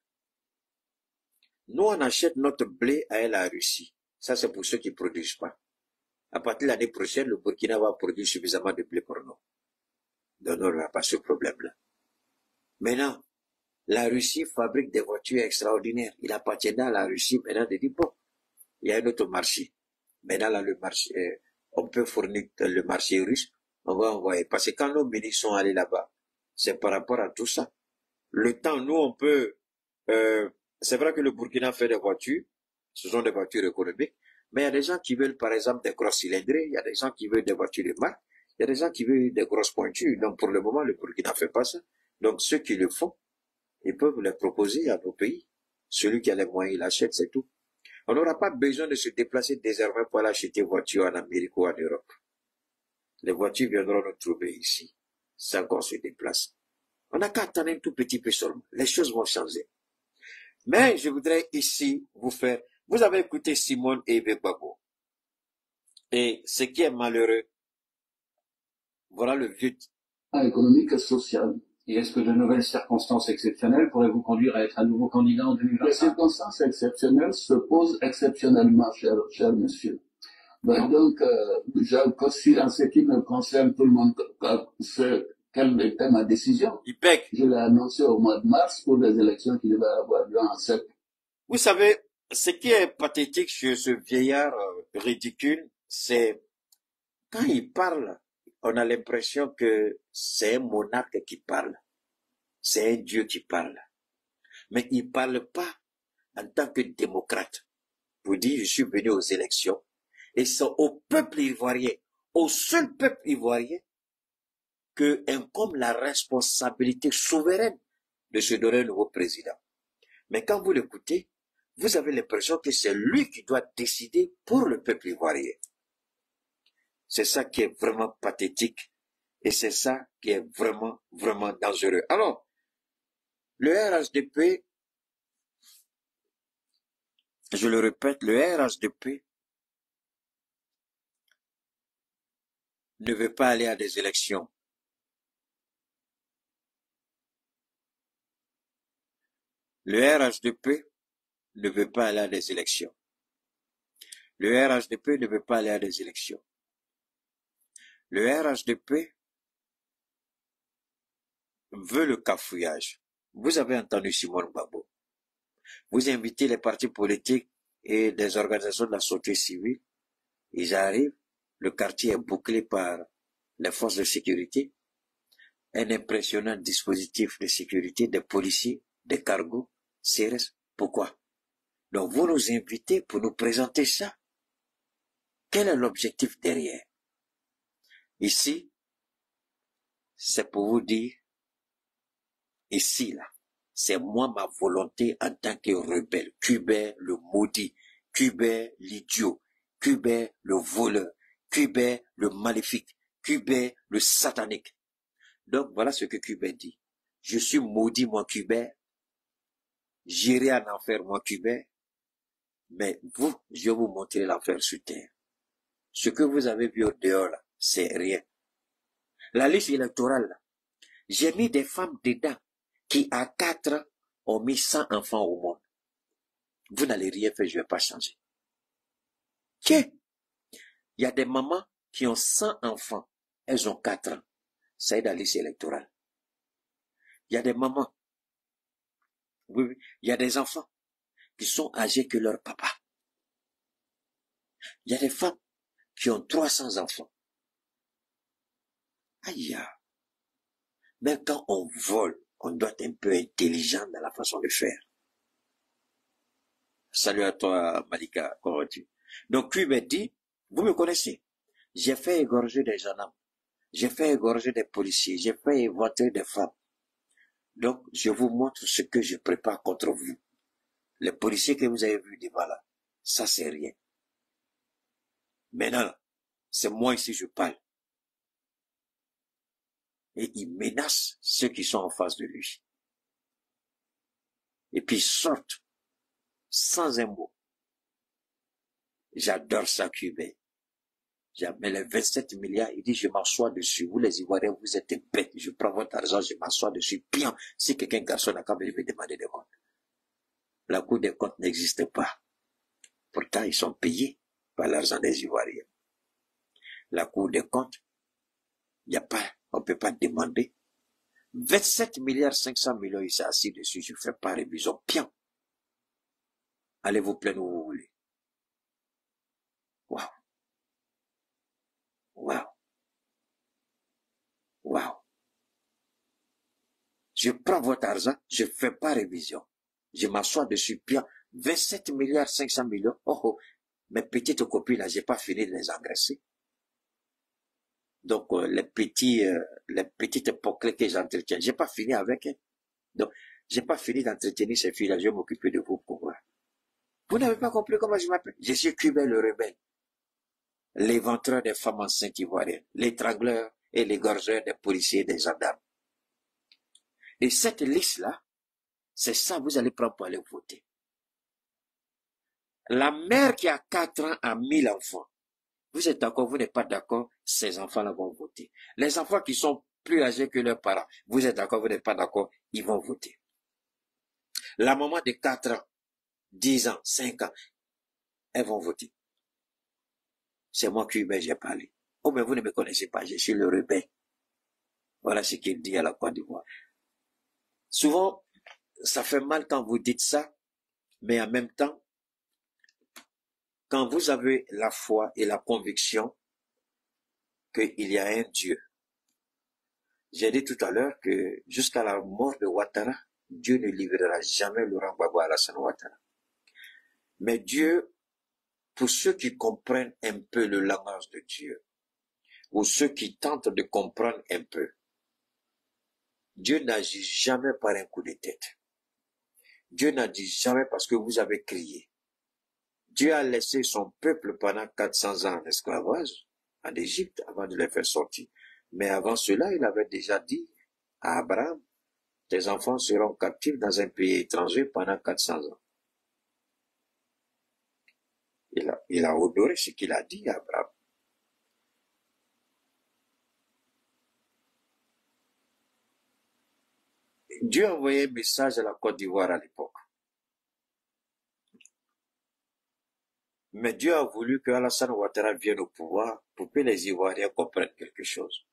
Nous, on achète notre blé à la Russie. Ça, c'est pour ceux qui ne produisent pas. À partir de l'année prochaine, le Burkina va produire suffisamment de blé pour nous. Donc, on n'a pas ce problème-là. Maintenant, la Russie fabrique des voitures extraordinaires. Il appartient à la Russie maintenant de dire, bon, il y a un autre marché. Maintenant, là, le marché, on peut fournir le marché russe, on va envoyer. Parce que quand nos ministres sont allés là-bas, c'est par rapport à tout ça. Le temps, nous, on peut, c'est vrai que le Burkina fait des voitures, ce sont des voitures économiques, mais il y a des gens qui veulent, par exemple, des grosses cylindrées, il y a des gens qui veulent des voitures de marque, il y a des gens qui veulent des grosses pointures. Donc, pour le moment, le Burkina fait pas ça. Donc, ceux qui le font, ils peuvent les proposer à nos pays. Celui qui a les moyens, il achète, c'est tout. On n'aura pas besoin de se déplacer désormais pour aller acheter une voiture en Amérique ou en Europe. Les voitures viendront nous trouver ici, sans qu'on se déplace. On n'a qu'à attendre un tout petit peu seulement. Les choses vont changer. Mais je voudrais ici vous avez écouté Simone et Yves Gbagbo. Et ce qui est malheureux, voilà le vieux. Économique et social. Et est-ce que de nouvelles circonstances exceptionnelles pourraient vous conduire à être un nouveau candidat en Les 2025? circonstances exceptionnelles se posent exceptionnellement, cher monsieur. Donc, en ce qui me concerne, tout le monde sait quel était ma décision. Je l'ai annoncé au mois de mars pour les élections qui devaient avoir lieu en septembre. Vous savez, ce qui est pathétique chez ce vieillard ridicule, c'est quand il parle, on a l'impression que c'est un monarque qui parle. c'est un Dieu qui parle. Mais il ne parle pas en tant que démocrate. Vous dites, je suis venu aux élections, et c'est au peuple ivoirien, au seul peuple ivoirien, que incombe la responsabilité souveraine de se donner un nouveau président. Mais quand vous l'écoutez, vous avez l'impression que c'est lui qui doit décider pour le peuple ivoirien. C'est ça qui est vraiment pathétique et c'est ça qui est vraiment, vraiment dangereux. Alors, le RHDP, je le répète, le RHDP ne veut pas aller à des élections. Le RHDP ne veut pas aller à des élections. Le RHDP ne veut pas aller à des élections. Le RHDP veut le cafouillage. Vous avez entendu Simone Gbagbo. Vous invitez les partis politiques et des organisations de la société civile. Ils arrivent, le quartier est bouclé par les forces de sécurité, un impressionnant dispositif de sécurité, des policiers, des cargos, CRS. Pourquoi? Donc vous nous invitez pour nous présenter ça. Quel est l'objectif derrière? Ici, c'est pour vous dire, ici, là, c'est moi ma volonté en tant que rebelle. Cubain le maudit, Cubain l'idiot, Cubain le voleur, Cubain le maléfique, Cubain le satanique. Donc voilà ce que Cubain dit. Je suis maudit, moi Cubain. J'irai en enfer, moi Cubain. Mais vous, je vais vous montrer l'enfer sur terre. Ce que vous avez vu au dehors, là, c'est rien. La liste électorale, là, j'ai mis des femmes dedans qui, à 4 ans, ont mis 100 enfants au monde. Vous n'allez rien faire, je ne vais pas changer. Tiens, il y a des mamans qui ont 100 enfants, elles ont 4 ans. C'est la liste électorale. Il y a des mamans, oui, il y a des enfants qui sont âgés que leur papa. Il y a des femmes qui ont 300 enfants. Aïe, même quand on vole, on doit être un peu intelligent dans la façon de faire. Salut à toi, Malika, comment vas-tu? Donc, lui m'a dit, vous me connaissez, j'ai fait égorger des gendarmes, j'ai fait égorger des policiers, j'ai fait éventrer des femmes. Donc, je vous montre ce que je prépare contre vous. Les policiers que vous avez vus devant là, ça c'est rien. Maintenant, c'est moi ici, je parle. Et il menace ceux qui sont en face de lui. Et puis ils sortent sans un mot. J'adore ça, Cubain. Mais les 27 milliards, il dit, je m'assois dessus. Vous les Ivoiriens, vous êtes bêtes. Je prends votre argent, je m'assois dessus. Bien, si quelqu'un garçon n'a qu'à me demander des comptes. La Cour des comptes n'existe pas. Pourtant, ils sont payés par l'argent des Ivoiriens. La Cour des comptes, il n'y a pas, on ne peut pas demander. 27 milliards 500 millions, il s'est assis dessus, je ne fais pas révision. Bien. Allez vous plaindre où vous voulez. Waouh. Waouh. Waouh. Je prends votre argent, je ne fais pas révision. Je m'assois dessus, bien. 27 milliards 500 millions. Oh, oh. Mes petites copines, là, j'ai pas fini de les engraisser. Donc, les petites poclés que j'entretiens, j'ai pas fini avec elles. Donc, j'ai pas fini d'entretenir ces filles-là, je vais m'occuper de vous pour voir. Vous n'avez pas compris comment je m'appelle? Je suis Cubain le rebelle. L'éventreur des femmes enceintes ivoiriennes, l'étrangleur et l'égorgeur des policiers et des gendarmes. Et cette liste-là, c'est ça, vous allez prendre pour aller voter. La mère qui a 4 ans a 1000 enfants. Vous êtes d'accord, vous n'êtes pas d'accord, ces enfants-là vont voter. Les enfants qui sont plus âgés que leurs parents, vous êtes d'accord, vous n'êtes pas d'accord, ils vont voter. La maman de 4 ans, 10 ans, 5 ans, elles vont voter. C'est moi qui j'ai parlé. Oh, mais vous ne me connaissez pas, je suis le rebelle. Voilà ce qu'il dit à la Côte d'Ivoire. Souvent, ça fait mal quand vous dites ça, mais en même temps, quand vous avez la foi et la conviction qu'il y a un Dieu, J'ai dit tout à l'heure que jusqu'à la mort de Ouattara, Dieu ne livrera jamais Laurent Gbagbo Alassane Ouattara. Mais Dieu, pour ceux qui comprennent un peu le langage de Dieu, ou ceux qui tentent de comprendre un peu, Dieu n'agit jamais par un coup de tête. Dieu n'agit jamais parce que vous avez crié. Dieu a laissé son peuple pendant 400 ans en esclavage en Égypte avant de les faire sortir. Mais avant cela, il avait déjà dit à Abraham, tes enfants seront captifs dans un pays étranger pendant 400 ans. Il a honoré ce qu'il a dit à Abraham. Dieu a envoyé un message à la Côte d'Ivoire à l'époque. Mais Dieu a voulu que Alassane Ouattara vienne au pouvoir pour que les Ivoiriens comprennent quelque chose.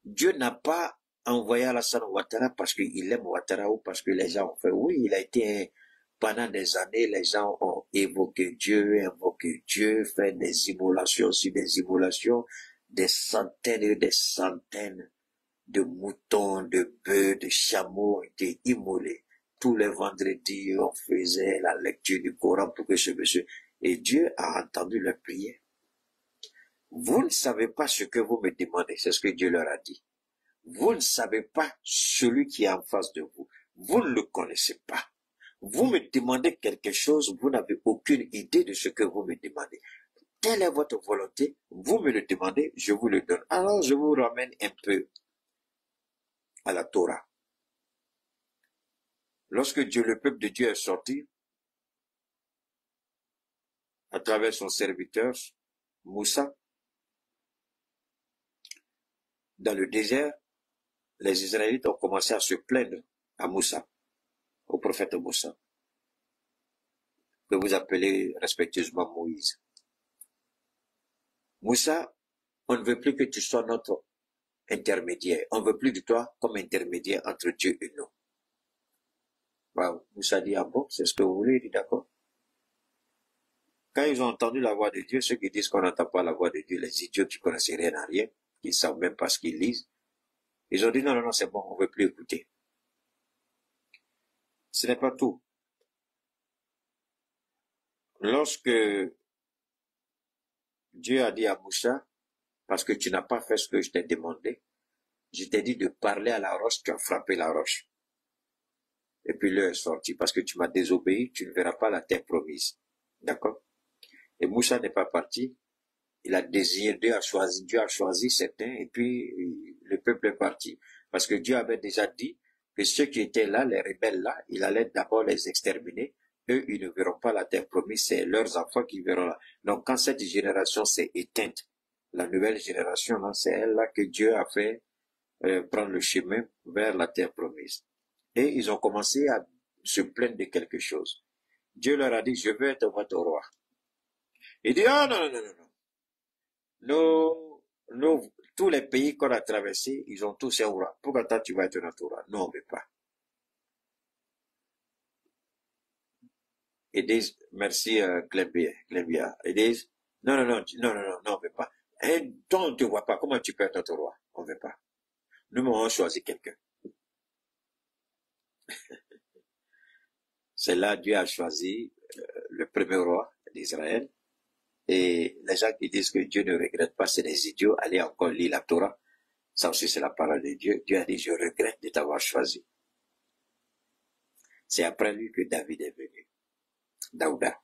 Dieu n'a pas envoyé Alassane Ouattara parce qu'il aime Ouattara ou parce que les gens ont fait. Oui, il a été, pendant des années, les gens ont évoqué Dieu, invoqué Dieu, fait des immolations sur des immolations, des centaines et des centaines de moutons, de bœufs, de chameaux ont été immolés. Tous les vendredis, on faisait la lecture du Coran pour que ce monsieur... Et Dieu a entendu leur prière. Vous ne savez pas ce que vous me demandez, c'est ce que Dieu leur a dit. Vous ne savez pas celui qui est en face de vous. Vous ne le connaissez pas. Vous me demandez quelque chose, vous n'avez aucune idée de ce que vous me demandez. Telle est votre volonté, vous me le demandez, je vous le donne. Alors je vous ramène un peu à la Torah. Lorsque Dieu, le peuple de Dieu est sorti, à travers son serviteur, Moussa, dans le désert, les Israélites ont commencé à se plaindre à Moussa, au prophète Moussa, que vous appelez respectueusement Moïse. Moussa, on ne veut plus que tu sois notre intermédiaire. On ne veut plus de toi comme intermédiaire entre Dieu et nous. Wow. Moussa dit, ah bon, c'est ce que vous voulez, il dit d'accord. Quand ils ont entendu la voix de Dieu, ceux qui disent qu'on n'entend pas la voix de Dieu, les idiots qui connaissent rien à rien, qui ne savent même pas ce qu'ils lisent, ils ont dit non, non, non, c'est bon, on ne veut plus écouter. Ce n'est pas tout. Lorsque Dieu a dit à Moussa, parce que tu n'as pas fait ce que je t'ai demandé, je t'ai dit de parler à la roche, tu as frappé la roche. Et puis l'heure est sortie, parce que tu m'as désobéi, tu ne verras pas la terre promise. D'accord? Et Moussa n'est pas parti. Il a désigné, Dieu a choisi certains, et puis le peuple est parti. Parce que Dieu avait déjà dit que ceux qui étaient là, les rebelles là, il allait d'abord les exterminer. Eux, ils ne verront pas la terre promise, c'est leurs enfants qui verront là. Donc quand cette génération s'est éteinte, la nouvelle génération, c'est elle là que Dieu a fait prendre le chemin vers la terre promise. Et ils ont commencé à se plaindre de quelque chose. Dieu leur a dit, je veux être votre roi. Il dit, ah non, non, non, non. Tous les pays qu'on a traversés, ils ont tous un roi. Pourquoi toi tu vas être notre roi? Non, on ne veut pas. Ils disent, merci Clembia. Ils disent, non, non, non, non, non, non, non, on ne veut pas. Et toi, on ne te voit pas. Comment tu peux être notre roi? On ne veut pas. Nous avons choisi quelqu'un. C'est là Dieu a choisi le premier roi d'Israël. Et les gens qui disent que Dieu ne regrette pas, c'est des idiots. Allez encore lire la Torah. Ça aussi, c'est la parole de Dieu. Dieu a dit, je regrette de t'avoir choisi. C'est après lui que David est venu. Daouda,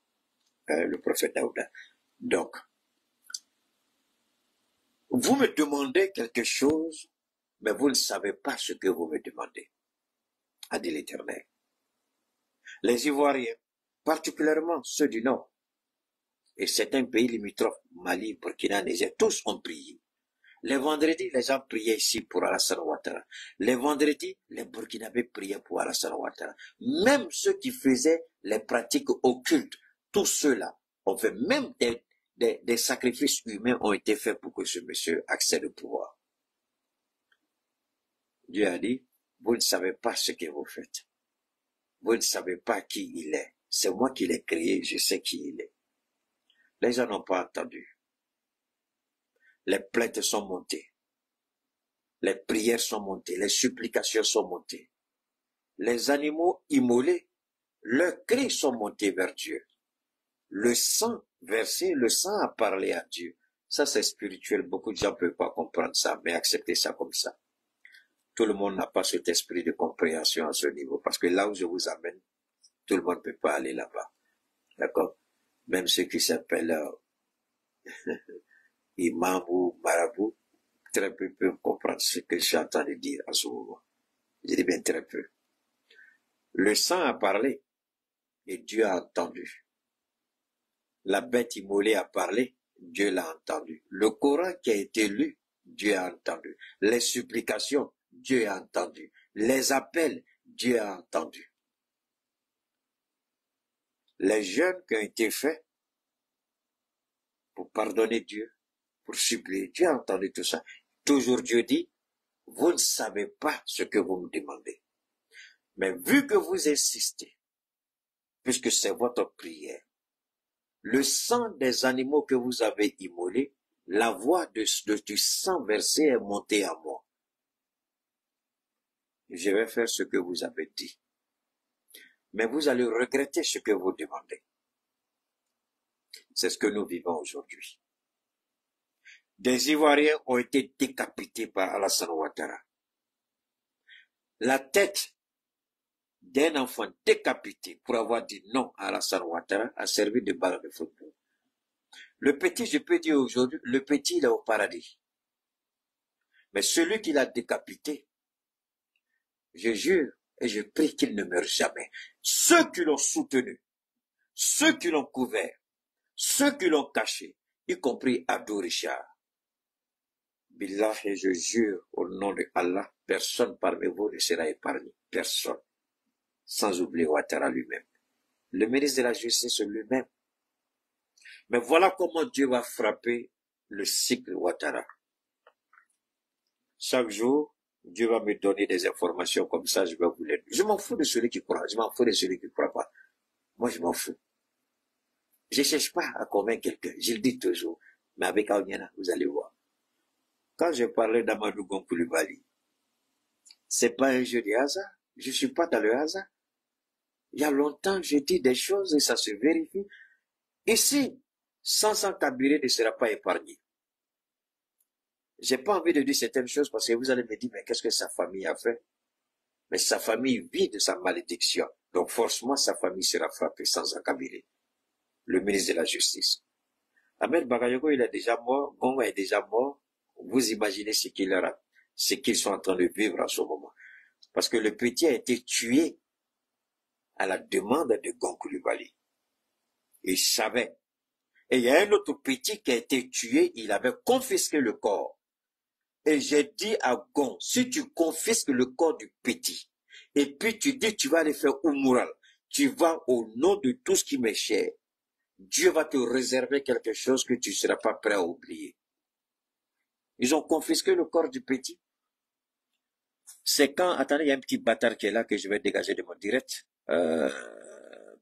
le prophète Daouda. Donc, vous me demandez quelque chose, mais vous ne savez pas ce que vous me demandez, a dit l'Éternel. Les Ivoiriens, particulièrement ceux du Nord, et certains pays limitrophes, Mali, Burkina, Niger, tous ont prié. Les vendredis, les gens priaient ici pour Alassane Ouattara. Les vendredis, les Burkinabés priaient pour Alassane Ouattara. Même ceux qui faisaient les pratiques occultes, tous ceux-là ont fait, même des sacrifices humains ont été faits pour que ce monsieur accède au pouvoir. Dieu a dit, vous ne savez pas ce que vous faites. Vous ne savez pas qui il est. C'est moi qui l'ai créé, je sais qui il est. Les gens n'ont pas entendu. Les plaintes sont montées. Les prières sont montées, les supplications sont montées. Les animaux immolés, leurs cris sont montés vers Dieu. Le sang versé, le sang a parlé à Dieu. Ça, c'est spirituel. Beaucoup de gens ne peuvent pas comprendre ça, mais accepter ça comme ça. Tout le monde n'a pas cet esprit de compréhension à ce niveau, parce que là où je vous amène, tout le monde ne peut pas aller là-bas. D'accord? Même ceux qui s'appellent imam ou marabout, très peu peuvent comprendre ce que je suis en train de dire à ce moment. Je dis bien très peu. Le sang a parlé et Dieu a entendu. La bête immolée a parlé, Dieu l'a entendu. Le Coran qui a été lu, Dieu a entendu. Les supplications, Dieu a entendu. Les appels, Dieu a entendu. Les jeûnes qui ont été faits pour pardonner Dieu, pour supplier, Dieu a entendu tout ça. Toujours Dieu dit, vous ne savez pas ce que vous me demandez. Mais vu que vous insistez, puisque c'est votre prière, le sang des animaux que vous avez immolés, la voix du sang versé est montée à moi. Je vais faire ce que vous avez dit. Mais vous allez regretter ce que vous demandez. C'est ce que nous vivons aujourd'hui. Des Ivoiriens ont été décapités par Alassane Ouattara. La tête d'un enfant décapité pour avoir dit non à Alassane Ouattara a servi de balle de football. Le petit, je peux dire aujourd'hui, le petit, il est au paradis. Mais celui qui l'a décapité, je jure et je prie qu'il ne meure jamais. Ceux qui l'ont soutenu, ceux qui l'ont couvert, ceux qui l'ont caché, y compris Abdou Richard. Billah, et je jure au nom de Allah, personne parmi vous ne sera épargné. Personne. Sans oublier Ouattara lui-même. Le ministre de la Justice lui-même. Mais voilà comment Dieu va frapper le cycle Ouattara. Chaque jour, Dieu va me donner des informations comme ça, je vais vous les dire. Je m'en fous de celui qui croit, je m'en fous de celui qui ne croit pas. Moi, je m'en fous. Je ne cherche pas à convaincre quelqu'un, je le dis toujours. Mais avec Aouniana, vous allez voir. Quand je parlais d'Amadou Gon Coulibaly, c'est pas un jeu de hasard. Je suis pas dans le hasard. Il y a longtemps, j'ai dit des choses et ça se vérifie. Ici, Sansan Kabiré ne sera pas épargné. J'ai pas envie de dire certaines choses parce que vous allez me dire, mais qu'est-ce que sa famille a fait? Mais sa famille vit de sa malédiction. Donc forcément, sa famille sera frappée sans Kabiré, le ministre de la Justice. Ahmed Bagayogo, il est déjà mort. Gonga est déjà mort. Vous imaginez ce qu'ils sont en train de vivre en ce moment. Parce que le petit a été tué à la demande de Gon Coulibaly. Il savait. Et il y a un autre petit qui a été tué, il avait confisqué le corps. Et j'ai dit à Gon, si tu confisques le corps du petit, et puis tu dis tu vas aller faire Oumoral, tu vas au nom de tout ce qui m'est cher, Dieu va te réserver quelque chose que tu ne seras pas prêt à oublier. Ils ont confisqué le corps du petit. C'est quand, attendez, il y a un petit bâtard qui est là que je vais dégager de mon direct.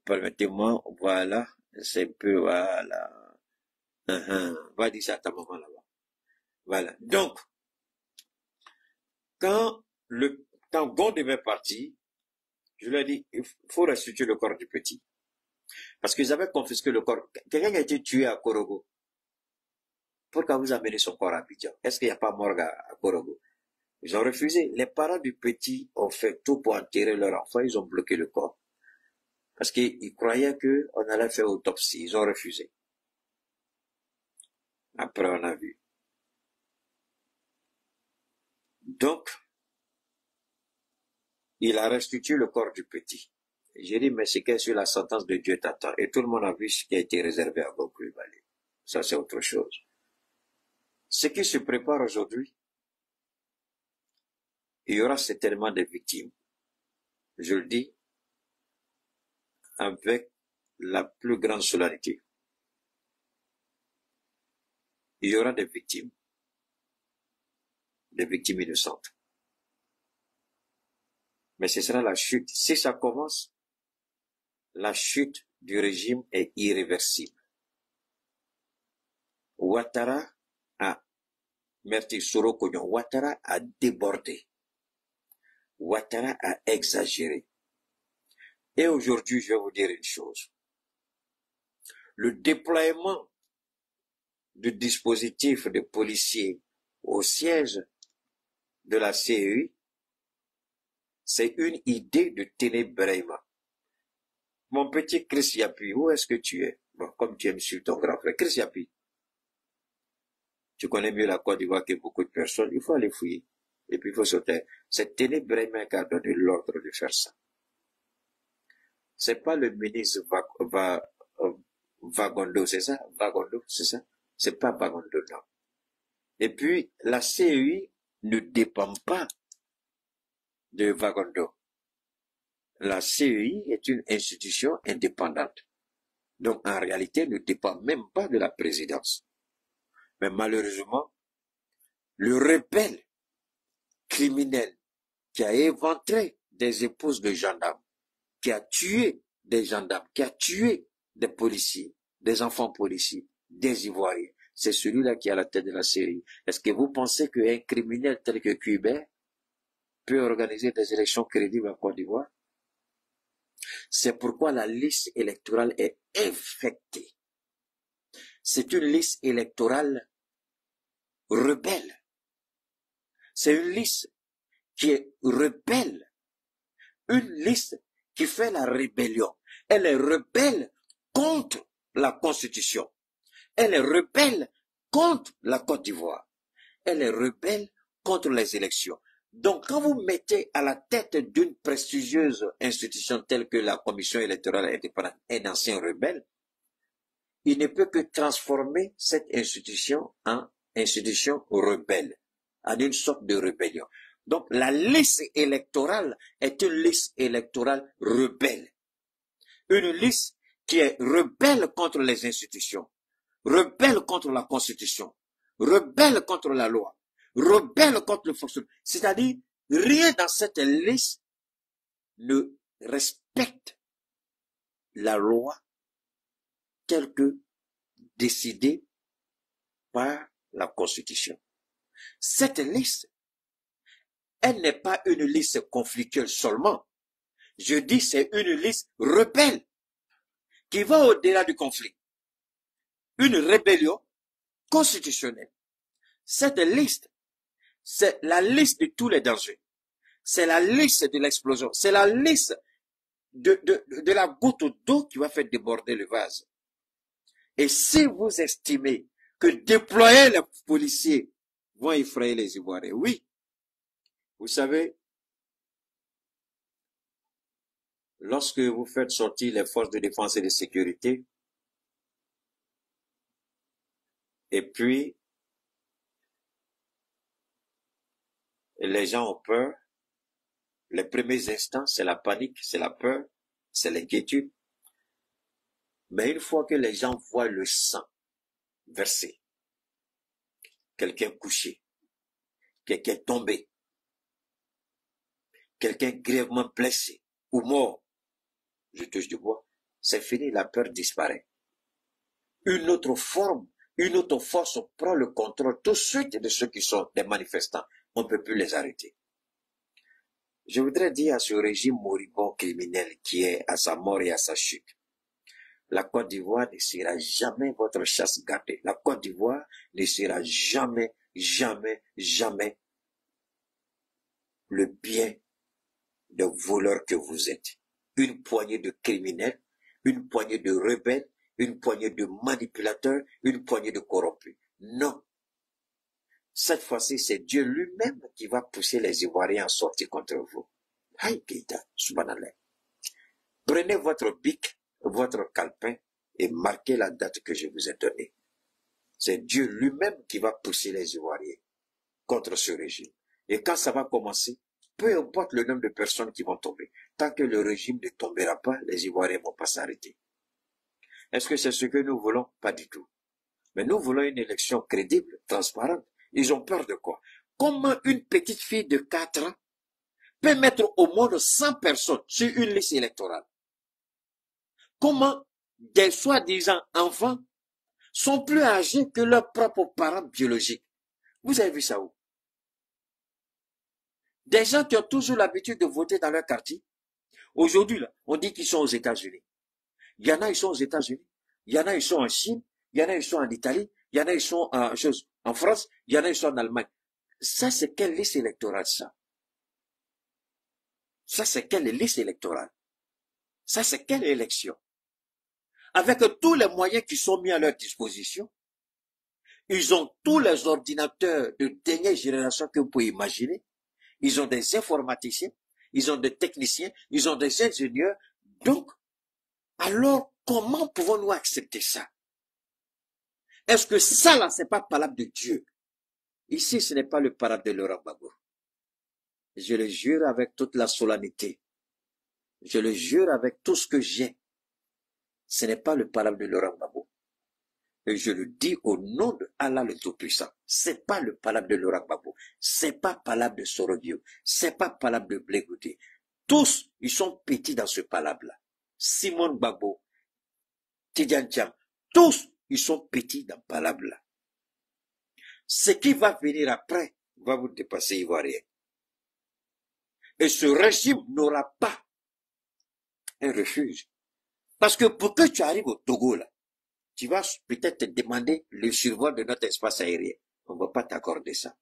Permettez-moi, voilà, c'est un peu, voilà. Va dire ça à ta maman là-bas. Voilà. Donc, quand Gon devait partir, je lui ai dit, il faut restituer le corps du petit. Parce qu'ils avaient confisqué le corps. Quelqu'un a été tué à Korogo. Pourquoi vous amenez son corps à Abidjan? Est-ce qu'il n'y a pas morgue à Korogo? Ils ont refusé. Les parents du petit ont fait tout pour enterrer leur enfant. Ils ont bloqué le corps. Parce qu'ils croyaient qu'on allait faire autopsie. Ils ont refusé. Après, on a vu. Donc, il a restitué le corps du petit. J'ai dit, mais c'est qu'est-ce que la sentence de Dieu t'attend? Et tout le monde a vu ce qui a été réservé à Gon Coulibaly. Ça, c'est autre chose. Ce qui se prépare aujourd'hui, il y aura certainement des victimes. Je le dis avec la plus grande solennité. Il y aura des victimes innocentes. Mais ce sera la chute. Si ça commence, la chute du régime est irréversible. Ouattara a Merci Soro Kognon. Ouattara a débordé. Ouattara a exagéré. Et aujourd'hui, je vais vous dire une chose. Le déploiement du dispositif de policiers au siège de la CEI, c'est une idée de Ténébrema. Mon petit Chris Yapi, où est-ce que tu es? Bon, comme tu aimes sur ton grand frère, Chris Yapi. Tu connais mieux la Côte d'Ivoire que beaucoup de personnes, il faut aller fouiller. Et puis il faut sauter. C'est Ténébrema qui a donné l'ordre de faire ça. C'est pas le ministre Vagondo, c'est ça? Vagondo, c'est ça? C'est pas Vagondo, non. Et puis, la CEI ne dépend pas de Vagondo. La CEI est une institution indépendante. Donc, en réalité, ne dépend même pas de la présidence. Mais malheureusement, le rebelle criminel qui a éventré des épouses de gendarmes, qui a tué des gendarmes, qui a tué des policiers, des enfants policiers, des Ivoiriens, c'est celui-là qui est à la tête de la CEI. Est-ce que vous pensez qu'un criminel tel que Cuibert peut organiser des élections crédibles en Côte d'Ivoire? C'est pourquoi la liste électorale est infectée. C'est une liste électorale rebelle. C'est une liste qui est rebelle. Une liste qui fait la rébellion. Elle est rebelle contre la Constitution. Elle est rebelle contre la Côte d'Ivoire. Elle est rebelle contre les élections. Donc, quand vous mettez à la tête d'une prestigieuse institution telle que la Commission électorale indépendante un ancien rebelle, il ne peut que transformer cette institution en institution rebelle, en une sorte de rébellion. Donc, la liste électorale est une liste électorale rebelle. Une liste qui est rebelle contre les institutions, rebelle contre la Constitution, rebelle contre la loi, rebelle contre le fonctionnement. C'est-à-dire, rien dans cette liste ne respecte la loi telle que décidée par la Constitution. Cette liste, elle n'est pas une liste conflictuelle seulement. Je dis c'est une liste rebelle qui va au-delà du conflit. Une rébellion constitutionnelle. Cette liste, c'est la liste de tous les dangers. C'est la liste de l'explosion. C'est la liste de la goutte d'eau qui va faire déborder le vase. Et si vous estimez que déployer les policiers vont effrayer les Ivoiriens, oui. Vous savez, lorsque vous faites sortir les forces de défense et de sécurité, et puis les gens ont peur, les premiers instants, c'est la panique, c'est la peur, c'est l'inquiétude. Mais une fois que les gens voient le sang versé, quelqu'un couché, quelqu'un tombé, quelqu'un grièvement blessé ou mort, je touche du bois, c'est fini, la peur disparaît. Une autre forme, une autre force prend le contrôle tout de suite de ceux qui sont des manifestants. On ne peut plus les arrêter. Je voudrais dire à ce régime moribond criminel qui est à sa mort et à sa chute, la Côte d'Ivoire ne sera jamais votre chasse gardée. La Côte d'Ivoire ne sera jamais, jamais, jamais le bien de voleurs que vous êtes. Une poignée de criminels, une poignée de rebelles, une poignée de manipulateurs, une poignée de corrompus. Non. Cette fois-ci, c'est Dieu lui-même qui va pousser les Ivoiriens à sortir contre vous. Aïe, Keïta, subhanallah. Prenez votre bic, votre calepin et marquez la date que je vous ai donnée. C'est Dieu lui-même qui va pousser les Ivoiriens contre ce régime. Et quand ça va commencer, peu importe le nombre de personnes qui vont tomber, tant que le régime ne tombera pas, les Ivoiriens ne vont pas s'arrêter. Est-ce que c'est ce que nous voulons? Pas du tout. Mais nous voulons une élection crédible, transparente. Ils ont peur de quoi? Comment une petite fille de 4 ans peut mettre au monde 100 personnes sur une liste électorale? Comment des soi-disant enfants sont plus âgés que leurs propres parents biologiques? Vous avez vu ça où? Des gens qui ont toujours l'habitude de voter dans leur quartier. Aujourd'hui, là, on dit qu'ils sont aux États-Unis. Il y en a, ils sont aux États-Unis. Il y en a, ils sont en Chine. Il y en a, ils sont en Italie. Il y en a, ils sont en France. Il y en a, ils sont en Allemagne. Ça, c'est quelle liste électorale, ça? Ça, c'est quelle liste électorale? Ça, c'est quelle élection? Avec tous les moyens qui sont mis à leur disposition, ils ont tous les ordinateurs de dernière génération que vous pouvez imaginer. Ils ont des informaticiens, ils ont des techniciens, ils ont des ingénieurs. Donc, alors, comment pouvons-nous accepter ça? Est-ce que ça, là, c'est pas parole de Dieu? Ici, ce n'est pas le parole de Laurent Gbagbo. Je le jure avec toute la solennité. Je le jure avec tout ce que j'ai. Ce n'est pas le parole de Laurent Gbagbo. Et je le dis au nom de Allah le Tout-Puissant. C'est pas le parole de Laurent Gbagbo. C'est pas parole de Sorodio. C'est pas parole de Blé Goudé. Tous, ils sont petits dans ce parole-là. Simon Gbagbo, Tidiane Thiam, tous, ils sont petits dans ce parole-là. Ce qui va venir après va vous dépasser, Ivoirien. Et ce régime n'aura pas un refuge. Parce que pour que tu arrives au Togo, là, tu vas peut-être te demander le survol de notre espace aérien. On ne va pas t'accorder ça.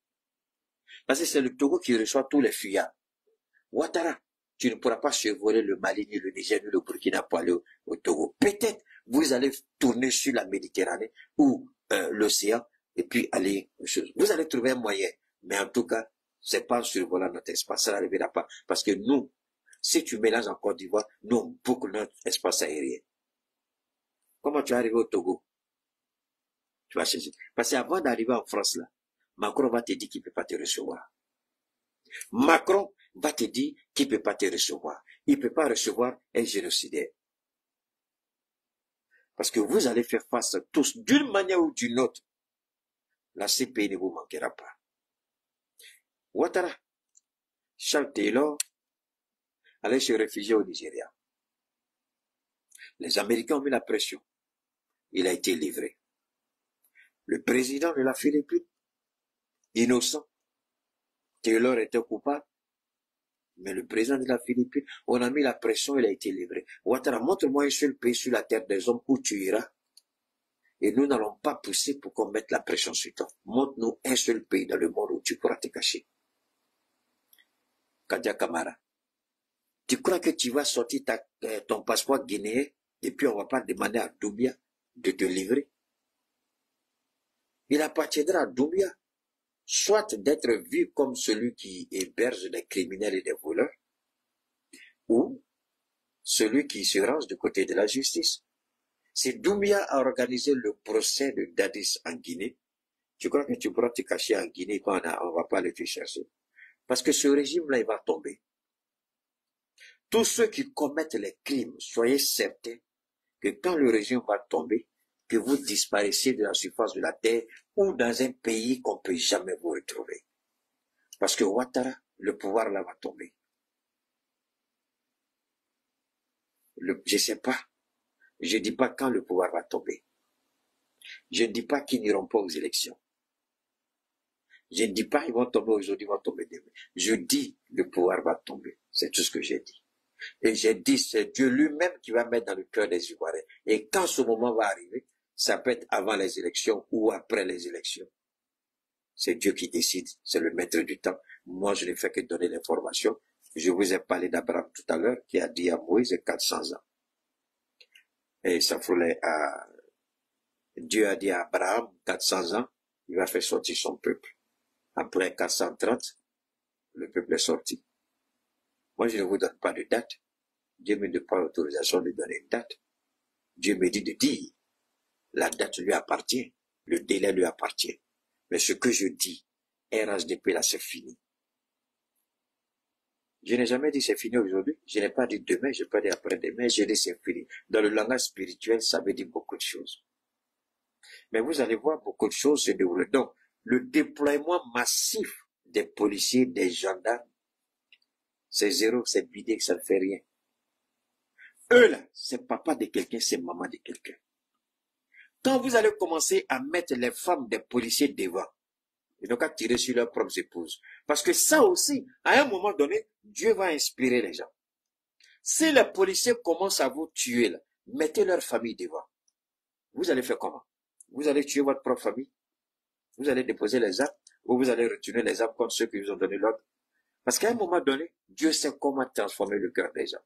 Parce que c'est le Togo qui reçoit tous les fuyards. Ouattara, tu ne pourras pas survoler le Mali, ni le Niger, ni le Burkina pour aller au Togo. Peut-être vous allez tourner sur la Méditerranée ou l'océan et puis aller aux choses. Vous allez trouver un moyen. Mais en tout cas, c'est pas en survolant notre espace. Ça n'arrivera pas. Parce que nous, si tu mélanges en Côte d'Ivoire, nous, on boucle notre espace aérien. Comment tu es arrivé au Togo? Tu vas chercher. Parce qu'avant d'arriver en France, là, Macron va te dire qu'il ne peut pas te recevoir. Macron va te dire qu'il ne peut pas te recevoir. Il ne peut pas recevoir un génocidaire. Parce que vous allez faire face tous, d'une manière ou d'une autre. La CPI ne vous manquera pas. Ouattara, Charles Taylor, allait se réfugier au Nigeria. Les Américains ont mis la pression. Il a été livré. Le président de la Philippine, innocent. Taylor était coupable. Mais le président de la Philippine, on a mis la pression, il a été livré. Ouattara, montre-moi un seul pays sur la terre des hommes où tu iras. Et nous n'allons pas pousser pour qu'on mette la pression sur toi. Montre-nous un seul pays dans le monde où tu pourras te cacher. Kadia Kamara, tu crois que tu vas sortir ton passeport guinéen et puis on ne va pas demander à Doumbia de te livrer? Il appartiendra à Doumbia soit d'être vu comme celui qui héberge des criminels et des voleurs, ou celui qui se range du côté de la justice. Si Doumbia a organisé le procès de Dadis en Guinée, tu crois que tu pourras te cacher en Guinée quand on va pas aller te chercher? Parce que ce régime-là, il va tomber. Tous ceux qui commettent les crimes, soyez certains que quand le régime va tomber, que vous disparaissez de la surface de la terre ou dans un pays qu'on ne peut jamais vous retrouver. Parce que Ouattara, le pouvoir là va tomber. Je ne sais pas. Je ne dis pas quand le pouvoir va tomber. Je ne dis pas qu'ils n'iront pas aux élections. Je ne dis pas qu'ils vont tomber aujourd'hui, ils vont tomber demain. Je dis le pouvoir va tomber. C'est tout ce que j'ai dit. Et j'ai dit, c'est Dieu lui-même qui va mettre dans le cœur des Ivoiriens. Et quand ce moment va arriver, ça peut être avant les élections ou après les élections. C'est Dieu qui décide, c'est le maître du temps. Moi, je ne fais que donner l'information. Je vous ai parlé d'Abraham tout à l'heure, qui a dit à Moïse 400 ans. Et ça voulait à Dieu a dit à Abraham 400 ans, il va faire sortir son peuple. Après 430, le peuple est sorti. Moi, je ne vous donne pas de date. Dieu me donne pas l'autorisation de donner une date. Dieu me dit de dire. La date lui appartient. Le délai lui appartient. Mais ce que je dis, RHDP là, c'est fini. Je n'ai jamais dit c'est fini aujourd'hui. Je n'ai pas dit demain, je n'ai pas dit après-demain. J'ai dit c'est fini. Dans le langage spirituel, ça veut dire beaucoup de choses. Mais vous allez voir beaucoup de choses se dérouler. Donc, le déploiement massif des policiers, des gendarmes, c'est zéro, c'est vidé, ça ne fait rien. Eux là, c'est papa de quelqu'un, c'est maman de quelqu'un. Quand vous allez commencer à mettre les femmes des policiers devant, Ils n'ont qu'à tirer sur leurs propres épouses. Parce que ça aussi, à un moment donné, Dieu va inspirer les gens. Si les policiers commencent à vous tuer, là, mettez leur famille devant. Vous allez faire comment? Vous allez tuer votre propre famille? Vous allez déposer les armes? Ou vous allez retourner les armes contre ceux qui vous ont donné l'ordre? Parce qu'à un moment donné, Dieu sait comment transformer le cœur des gens.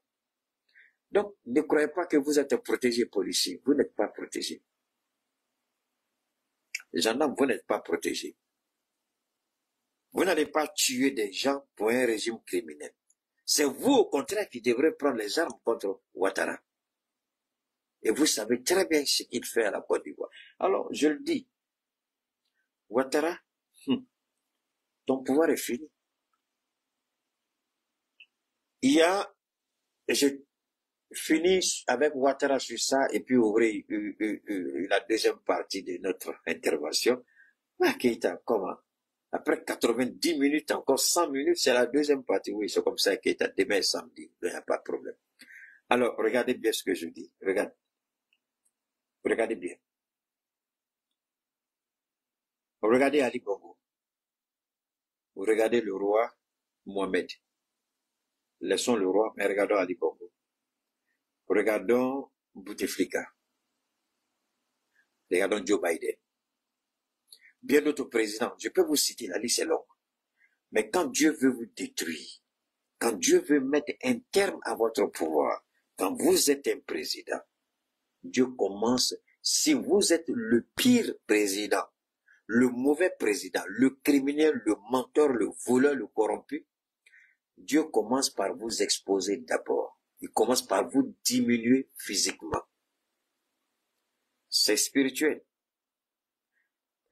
Donc, ne croyez pas que vous êtes protégé policier. Vous n'êtes pas protégé. Les gendarmes, vous n'êtes pas protégés. Vous n'allez pas tuer des gens pour un régime criminel. C'est vous, au contraire, qui devrez prendre les armes contre Ouattara. Et vous savez très bien ce qu'il fait à la Côte d'Ivoire. Alors, je le dis, Ouattara, ton pouvoir est fini. Je finis avec Ouattara sur ça et puis ouvrir la deuxième partie de notre intervention. Keïta, comment? Après 90 minutes, encore 100 minutes, c'est la deuxième partie. Oui, c'est comme ça, Keïta. Demain samedi, il n'y a pas de problème. Alors, regardez bien ce que je dis. Regardez bien. Regardez Ali Bongo. Vous regardez le roi Mohamed. Laissons le roi, mais regardons Ali Bongo. Regardons Bouteflika. Regardons Joe Biden. Bien d'autres présidents, je peux vous citer, la liste est longue. Mais quand Dieu veut vous détruire, quand Dieu veut mettre un terme à votre pouvoir, quand vous êtes un président, Dieu commence, si vous êtes le pire président, le mauvais président, le criminel, le menteur, le voleur, le corrompu, Dieu commence par vous exposer d'abord. Il commence par vous diminuer physiquement. C'est spirituel.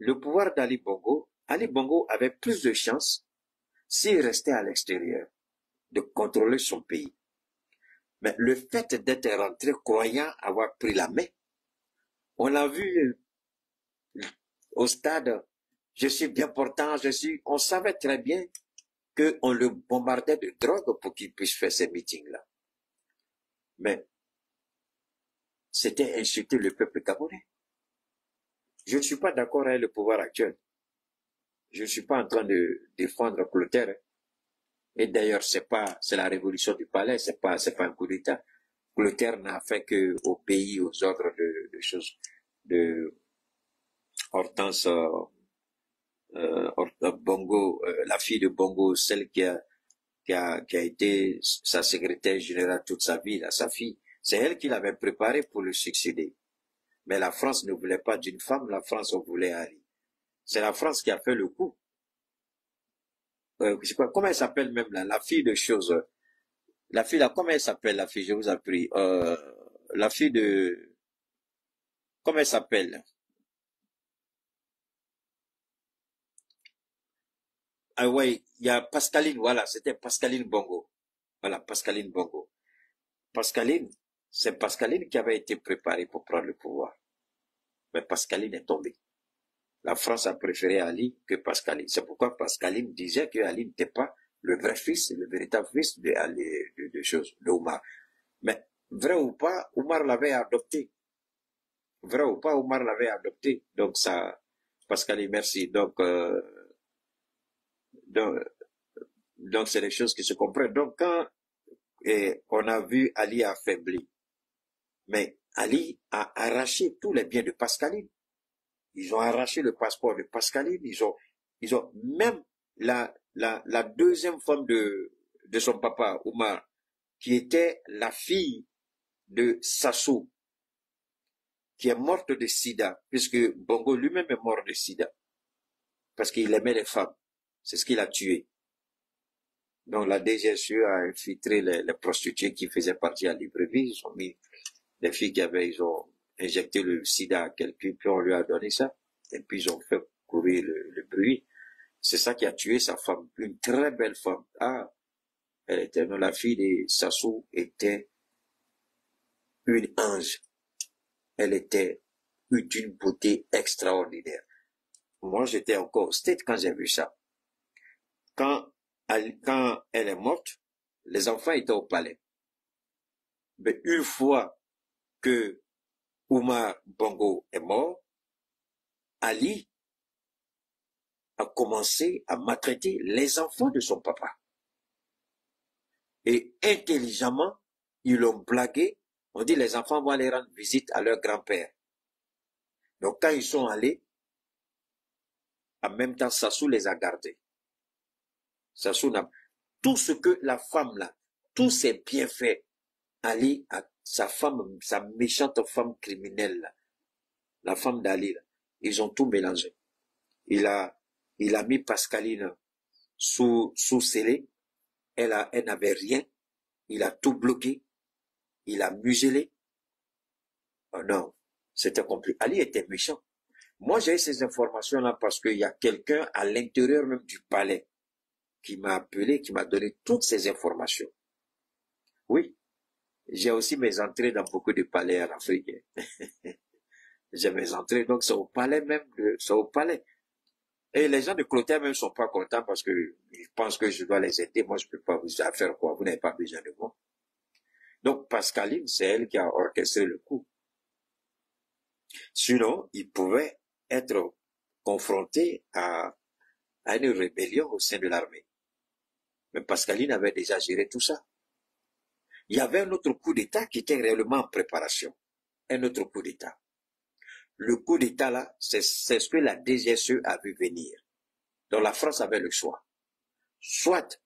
Le pouvoir d'Ali Bongo avait plus de chances s'il restait à l'extérieur de contrôler son pays. Mais le fait d'être rentré croyant avoir pris la main, on l'a vu au stade, je suis bien portant, on savait très bien qu'on le bombardait de drogue pour qu'il puisse faire ces meetings-là. Mais c'était insulter le peuple gabonais. Je ne suis pas d'accord avec le pouvoir actuel. Je ne suis pas en train de défendre Clotaire. Et d'ailleurs, c'est la révolution du palais, c'est pas un coup d'État. Clotaire n'a fait que au pays, aux ordres de choses, de Hortense, Bongo, la fille de Bongo, celle qui a été sa secrétaire générale toute sa vie, là, sa fille. C'est elle qui l'avait préparé pour le succéder. Mais la France ne voulait pas d'une femme, la France voulait Ali. C'est la France qui a fait le coup. Comment elle s'appelle même là, la fille de chose. La fille là, comment elle s'appelle la fille, je vous ai pris. La fille de... Comment elle s'appelle? Ah ouais, il y a Pascaline, voilà, c'était Pascaline Bongo. Voilà, Pascaline Bongo. Pascaline, c'est Pascaline qui avait été préparée pour prendre le pouvoir. Mais Pascaline est tombée. La France a préféré Ali que Pascaline. C'est pourquoi Pascaline disait que Ali n'était pas le vrai fils, le véritable fils de Oumar. Mais vrai ou pas, Oumar l'avait adopté. Vrai ou pas, Oumar l'avait adopté. Donc ça, Pascaline, merci. Donc c'est des choses qui se comprennent. Donc quand on a vu Ali affaibli, mais Ali a arraché tous les biens de Pascaline. Ils ont arraché le passeport de Pascaline. Ils ont même la deuxième femme de son papa, Oumar, qui était la fille de Sassou, qui est morte de sida, puisque Bongo lui-même est mort de sida, parce qu'il aimait les femmes. C'est ce qu'il a tué. Donc la DGSE a infiltré les prostituées qui faisaient partie à Libreville. Ils ont mis des filles ils ont injecté le sida à quelqu'un, puis on lui a donné ça. Et puis ils ont fait courir le bruit. C'est ça qui a tué sa femme. Une très belle femme. Ah, la fille de Sassou était une ange. Elle était d'une beauté extraordinaire. Moi, j'étais encore au States quand j'ai vu ça. Quand elle est morte, les enfants étaient au palais. Mais une fois que Oumar Bongo est mort, Ali a commencé à maltraiter les enfants de son papa. Et intelligemment, ils l'ont blagué. On dit les enfants vont aller rendre visite à leur grand-père. Donc quand ils sont allés, en même temps, Sassou les a gardés. Sassou n'a... Tout ce que la femme là, tous ses bienfaits, Ali, sa femme, sa méchante femme criminelle là, la femme d'Ali là, ils ont tout mélangé. Il a mis Pascaline sous scellé. Elle n'avait rien. Il a tout bloqué. Il a muselé. Oh non, c'était compliqué. Ali était méchant. Moi, j'ai eu ces informations-là parce qu'il y a quelqu'un à l'intérieur même du palais qui m'a appelé, qui m'a donné toutes ces informations. Oui, j'ai aussi mes entrées dans beaucoup de palais en Afrique. J'ai mes entrées, donc c'est au palais même, c'est au palais. Et les gens de Clotaire même sont pas contents parce que ils pensent que je dois les aider. Moi, je peux pas vous faire quoi. Vous n'avez pas besoin de moi. Donc, Pascaline, c'est elle qui a orchestré le coup. Sinon, il pouvait être confronté à une rébellion au sein de l'armée. Mais Pascaline avait déjà géré tout ça. Il y avait un autre coup d'État qui était réellement en préparation. Un autre coup d'État. Le coup d'État là, c'est ce que la DGSE a vu venir. Donc la France avait le choix. Soit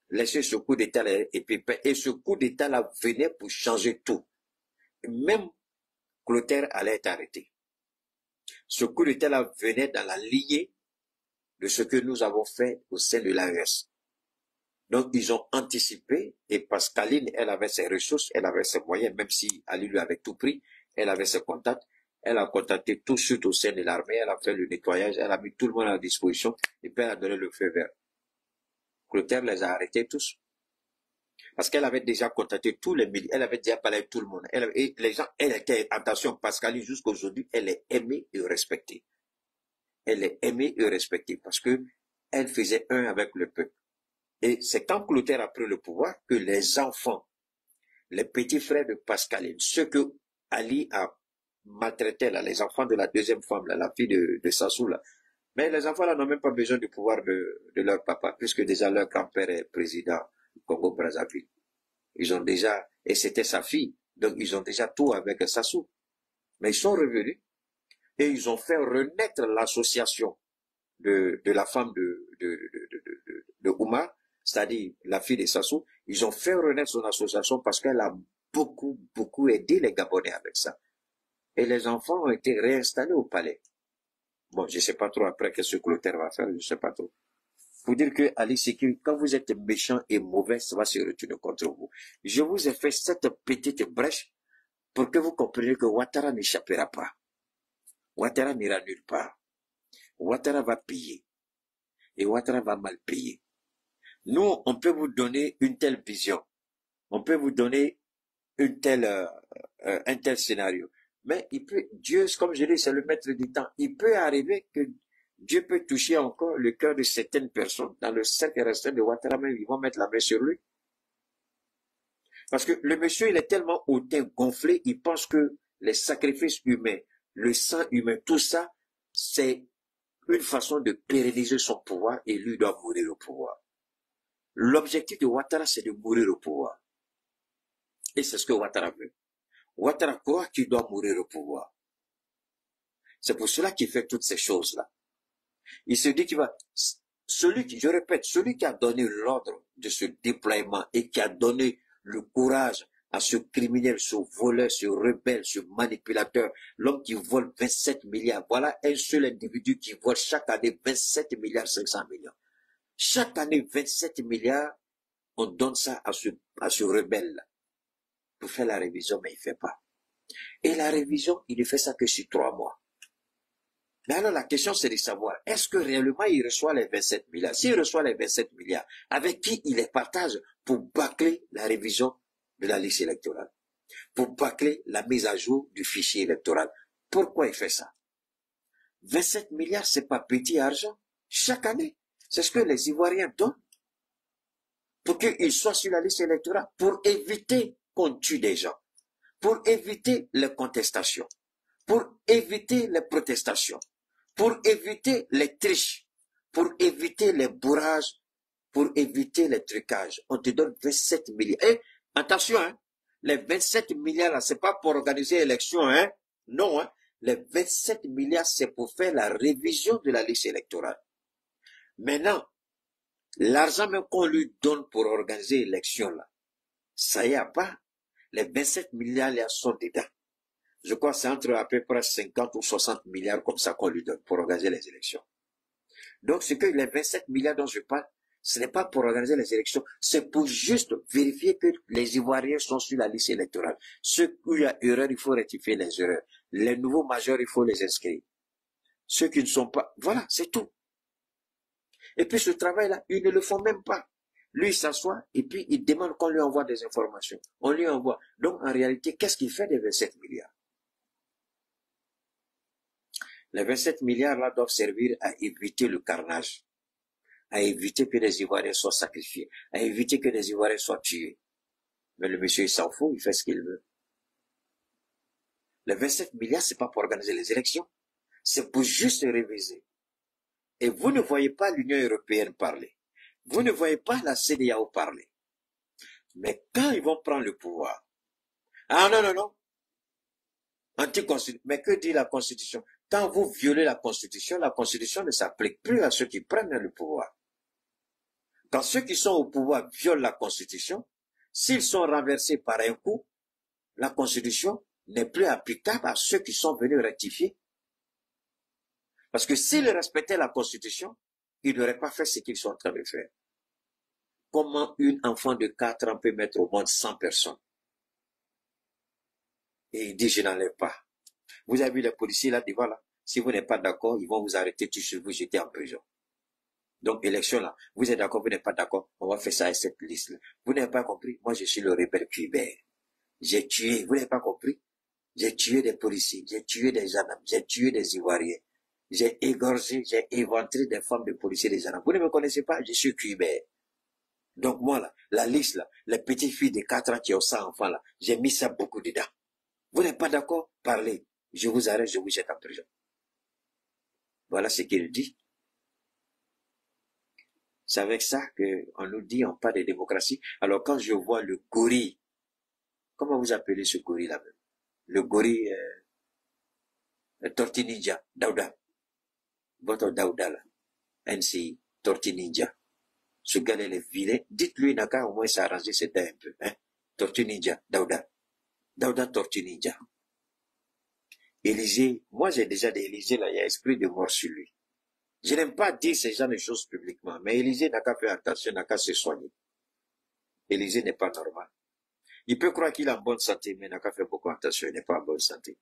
laisser ce coup d'État là et ce coup d'État là venait pour changer tout. Même Clotaire allait être arrêté. Ce coup d'État là venait dans la lignée de ce que nous avons fait au sein de l'AES. Donc ils ont anticipé et Pascaline, elle avait ses ressources, elle avait ses moyens, même si Ali lui avait tout pris, elle avait ses contacts. Elle a contacté tout de suite au sein de l'armée, elle a fait le nettoyage, elle a mis tout le monde à disposition, et puis elle a donné le feu vert. Clotaire les a arrêtés tous. Parce qu'elle avait déjà contacté tous les militaires, elle avait déjà parlé avec tout le monde. Et les gens, elle était, attention, Pascaline, jusqu'aujourd'hui, elle est aimée et respectée. Elle est aimée et respectée parce que elle faisait un avec le peuple. Et c'est quand Clotaire a pris le pouvoir que les enfants, les petits frères de Pascaline, ceux que Ali a maltraitaient là, les enfants de la deuxième femme, là, la fille de Sassou là. Mais les enfants là n'ont même pas besoin du pouvoir de leur papa, puisque déjà leur grand-père est président du Congo-Brazzaville. Ils ont déjà, et c'était sa fille, donc ils ont déjà tout avec Sassou. Mais ils sont revenus et ils ont fait renaître l'association de la femme de Oumar, c'est-à-dire la fille de Sassou. Ils ont fait renaître son association parce qu'elle a beaucoup aidé les Gabonais avec ça. Et les enfants ont été réinstallés au palais. Bon, je sais pas trop après qu'est-ce que Clotaire va faire, je sais pas trop. Faut dire que Ali Sékou, quand vous êtes méchant et mauvais, ça va se retourner contre vous. Je vous ai fait cette petite brèche pour que vous compreniez que Ouattara n'échappera pas. Ouattara n'ira nulle part. Ouattara va payer. Et Ouattara va mal payer. Nous, on peut vous donner une telle vision. On peut vous donner un tel scénario. Mais il peut, Dieu, comme je dis, c'est le maître du temps. Il peut arriver que Dieu peut toucher encore le cœur de certaines personnes dans le cercle restreint de Ouattara, même ils vont mettre la main sur lui. Parce que le monsieur, il est tellement hautain, gonflé, il pense que les sacrifices humains, le sang humain, tout ça, c'est une façon de pérenniser son pouvoir et lui doit mourir au pouvoir. L'objectif de Ouattara, c'est de mourir au pouvoir. Et c'est ce que Ouattara veut. Ouattara croit qu'il doit mourir au pouvoir. C'est pour cela qu'il fait toutes ces choses-là. Il se dit qu'il va, je répète, celui qui a donné l'ordre de ce déploiement et qui a donné le courage à ce criminel, ce voleur, ce rebelle, ce manipulateur, l'homme qui vole 27 milliards. Voilà un seul individu qui vole chaque année 27 milliards 500 millions. Chaque année 27 milliards, on donne ça à ce rebelle-là. Pour faire la révision, mais il ne fait pas. Et la révision, il ne fait ça que sur 3 mois. Mais alors la question c'est de savoir, est-ce que réellement il reçoit les 27 milliards? S'il reçoit les 27 milliards, avec qui il les partage pour bâcler la révision de la liste électorale? Pour bâcler la mise à jour du fichier électoral? Pourquoi il fait ça? 27 milliards, c'est pas petit argent. Chaque année, c'est ce que les Ivoiriens donnent. Pour qu'ils soient sur la liste électorale, pour éviter qu'on tue des gens, pour éviter les contestations, pour éviter les protestations, pour éviter les triches, pour éviter les bourrages, pour éviter les trucages. On te donne 27 milliards. Et attention, hein, les 27 milliards, là, c'est pas pour organiser l'élection, hein. Non, hein. Les 27 milliards, c'est pour faire la révision de la liste électorale. Maintenant, l'argent même qu'on lui donne pour organiser l'élection, là, ça y a pas. Les 27 milliards, là, sont dedans. Je crois que c'est entre à peu près 50 ou 60 milliards comme ça qu'on lui donne pour organiser les élections. Donc, ce que les 27 milliards dont je parle, ce n'est pas pour organiser les élections, c'est pour juste vérifier que les Ivoiriens sont sur la liste électorale. Ceux où il y a erreur, il faut rectifier les erreurs. Les nouveaux majeurs, il faut les inscrire. Ceux qui ne sont pas, voilà, c'est tout. Et puis ce travail-là, ils ne le font même pas. Lui, il s'assoit et puis il demande qu'on lui envoie des informations. On lui envoie. Donc, en réalité, qu'est-ce qu'il fait des 27 milliards? Les 27 milliards là doivent servir à éviter le carnage, à éviter que les Ivoiriens soient sacrifiés, à éviter que les Ivoiriens soient tués. Mais le monsieur, il s'en fout, il fait ce qu'il veut. Les 27 milliards, c'est pas pour organiser les élections, c'est pour juste réviser. Et vous ne voyez pas l'Union européenne parler. Vous ne voyez pas la CEDEAO parler. Mais quand ils vont prendre le pouvoir, ah non, non, non, anticonstitution, mais que dit la Constitution? Quand vous violez la Constitution ne s'applique plus à ceux qui prennent le pouvoir. Quand ceux qui sont au pouvoir violent la Constitution, s'ils sont renversés par un coup, la Constitution n'est plus applicable à ceux qui sont venus rectifier. Parce que s'ils respectaient la Constitution, ils n'auraient pas fait ce qu'ils sont en train de faire. Comment une enfant de 4 ans peut mettre au monde 100 personnes? Et il dit, je n'enlève pas. Vous avez vu les policiers là devant là. Si vous n'êtes pas d'accord, ils vont vous arrêter, vous jeter en prison. Donc, élection là, vous êtes d'accord, vous n'êtes pas d'accord, on va faire ça avec cette liste-là. Vous n'avez pas compris? Moi, je suis le rebelle cubain. J'ai tué, vous n'avez pas compris? J'ai tué des policiers, j'ai tué des gendarmes, j'ai tué des Ivoiriens. J'ai égorgé, j'ai éventré des femmes de policiers, des gendarmes. Vous ne me connaissez pas? Je suis cubain. Donc, moi là, la liste là, les petites filles de 4 ans qui ont 100 enfants là, j'ai mis ça beaucoup dedans. Vous n'êtes pas d'accord? Parlez. Je vous arrête, je vous jette en prison. Voilà ce qu'il dit. C'est avec ça qu'on nous dit, on parle de démocratie. Alors quand je vois le gorille, comment vous appelez ce gorille là-même? Le gorille, Tortue Ninja, Daouda. Votre Daouda là, NCI, Tortue Ninja. Ce gars-là, il est vilain. Dites-lui, n'a qu'à au moins s'arranger ses dents un peu. Hein? Tortue Ninja, Daouda. Daouda Tortue Ninja. Élysée, moi j'ai déjà dit Élysée là, il y a esprit de mort sur lui. Je n'aime pas dire ces genre de choses publiquement, mais Élysée n'a qu'à faire attention, n'a qu'à se soigner. Élysée n'est pas normal. Il peut croire qu'il est en bonne santé, mais n'a qu'à faire beaucoup attention, il n'est pas en bonne santé.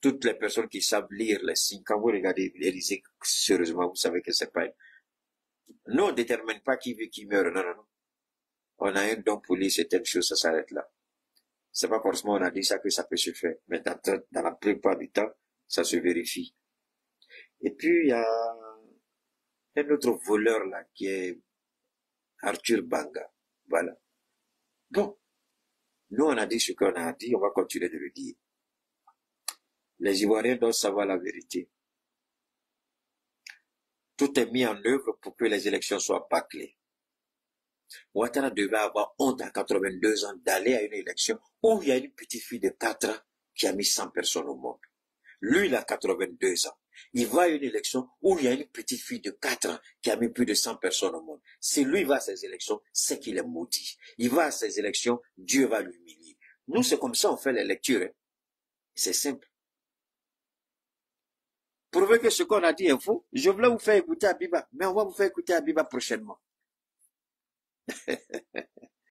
Toutes les personnes qui savent lire les signes, quand vous regardez Élysée, sérieusement, vous savez que c'est pas... Nous, on ne détermine pas qui vit, qui meurt, non, non, non. On a un don pour lire certaines choses, ça s'arrête là. C'est pas forcément on a dit ça que ça peut se faire, mais dans la plupart du temps, ça se vérifie. Et puis, il y a un autre voleur là, qui est Arthur Banga. Voilà. Bon. Nous, on a dit ce qu'on a dit, on va continuer de le dire. Les Ivoiriens doivent savoir la vérité. Tout est mis en œuvre pour que les élections soient bâclées. Ouattara devait avoir honte à 82 ans d'aller à une élection où il y a une petite fille de 4 ans qui a mis 100 personnes au monde. Lui, il a 82 ans. Il va à une élection où il y a une petite fille de 4 ans qui a mis plus de 100 personnes au monde. Si lui va à ces élections, c'est qu'il est maudit. Il va à ces élections, Dieu va l'humilier. Nous, c'est comme ça on fait les lectures. Hein. C'est simple. Prouvez que ce qu'on a dit est faux. Je voulais vous faire écouter Abiba, mais on va vous faire écouter Abiba prochainement.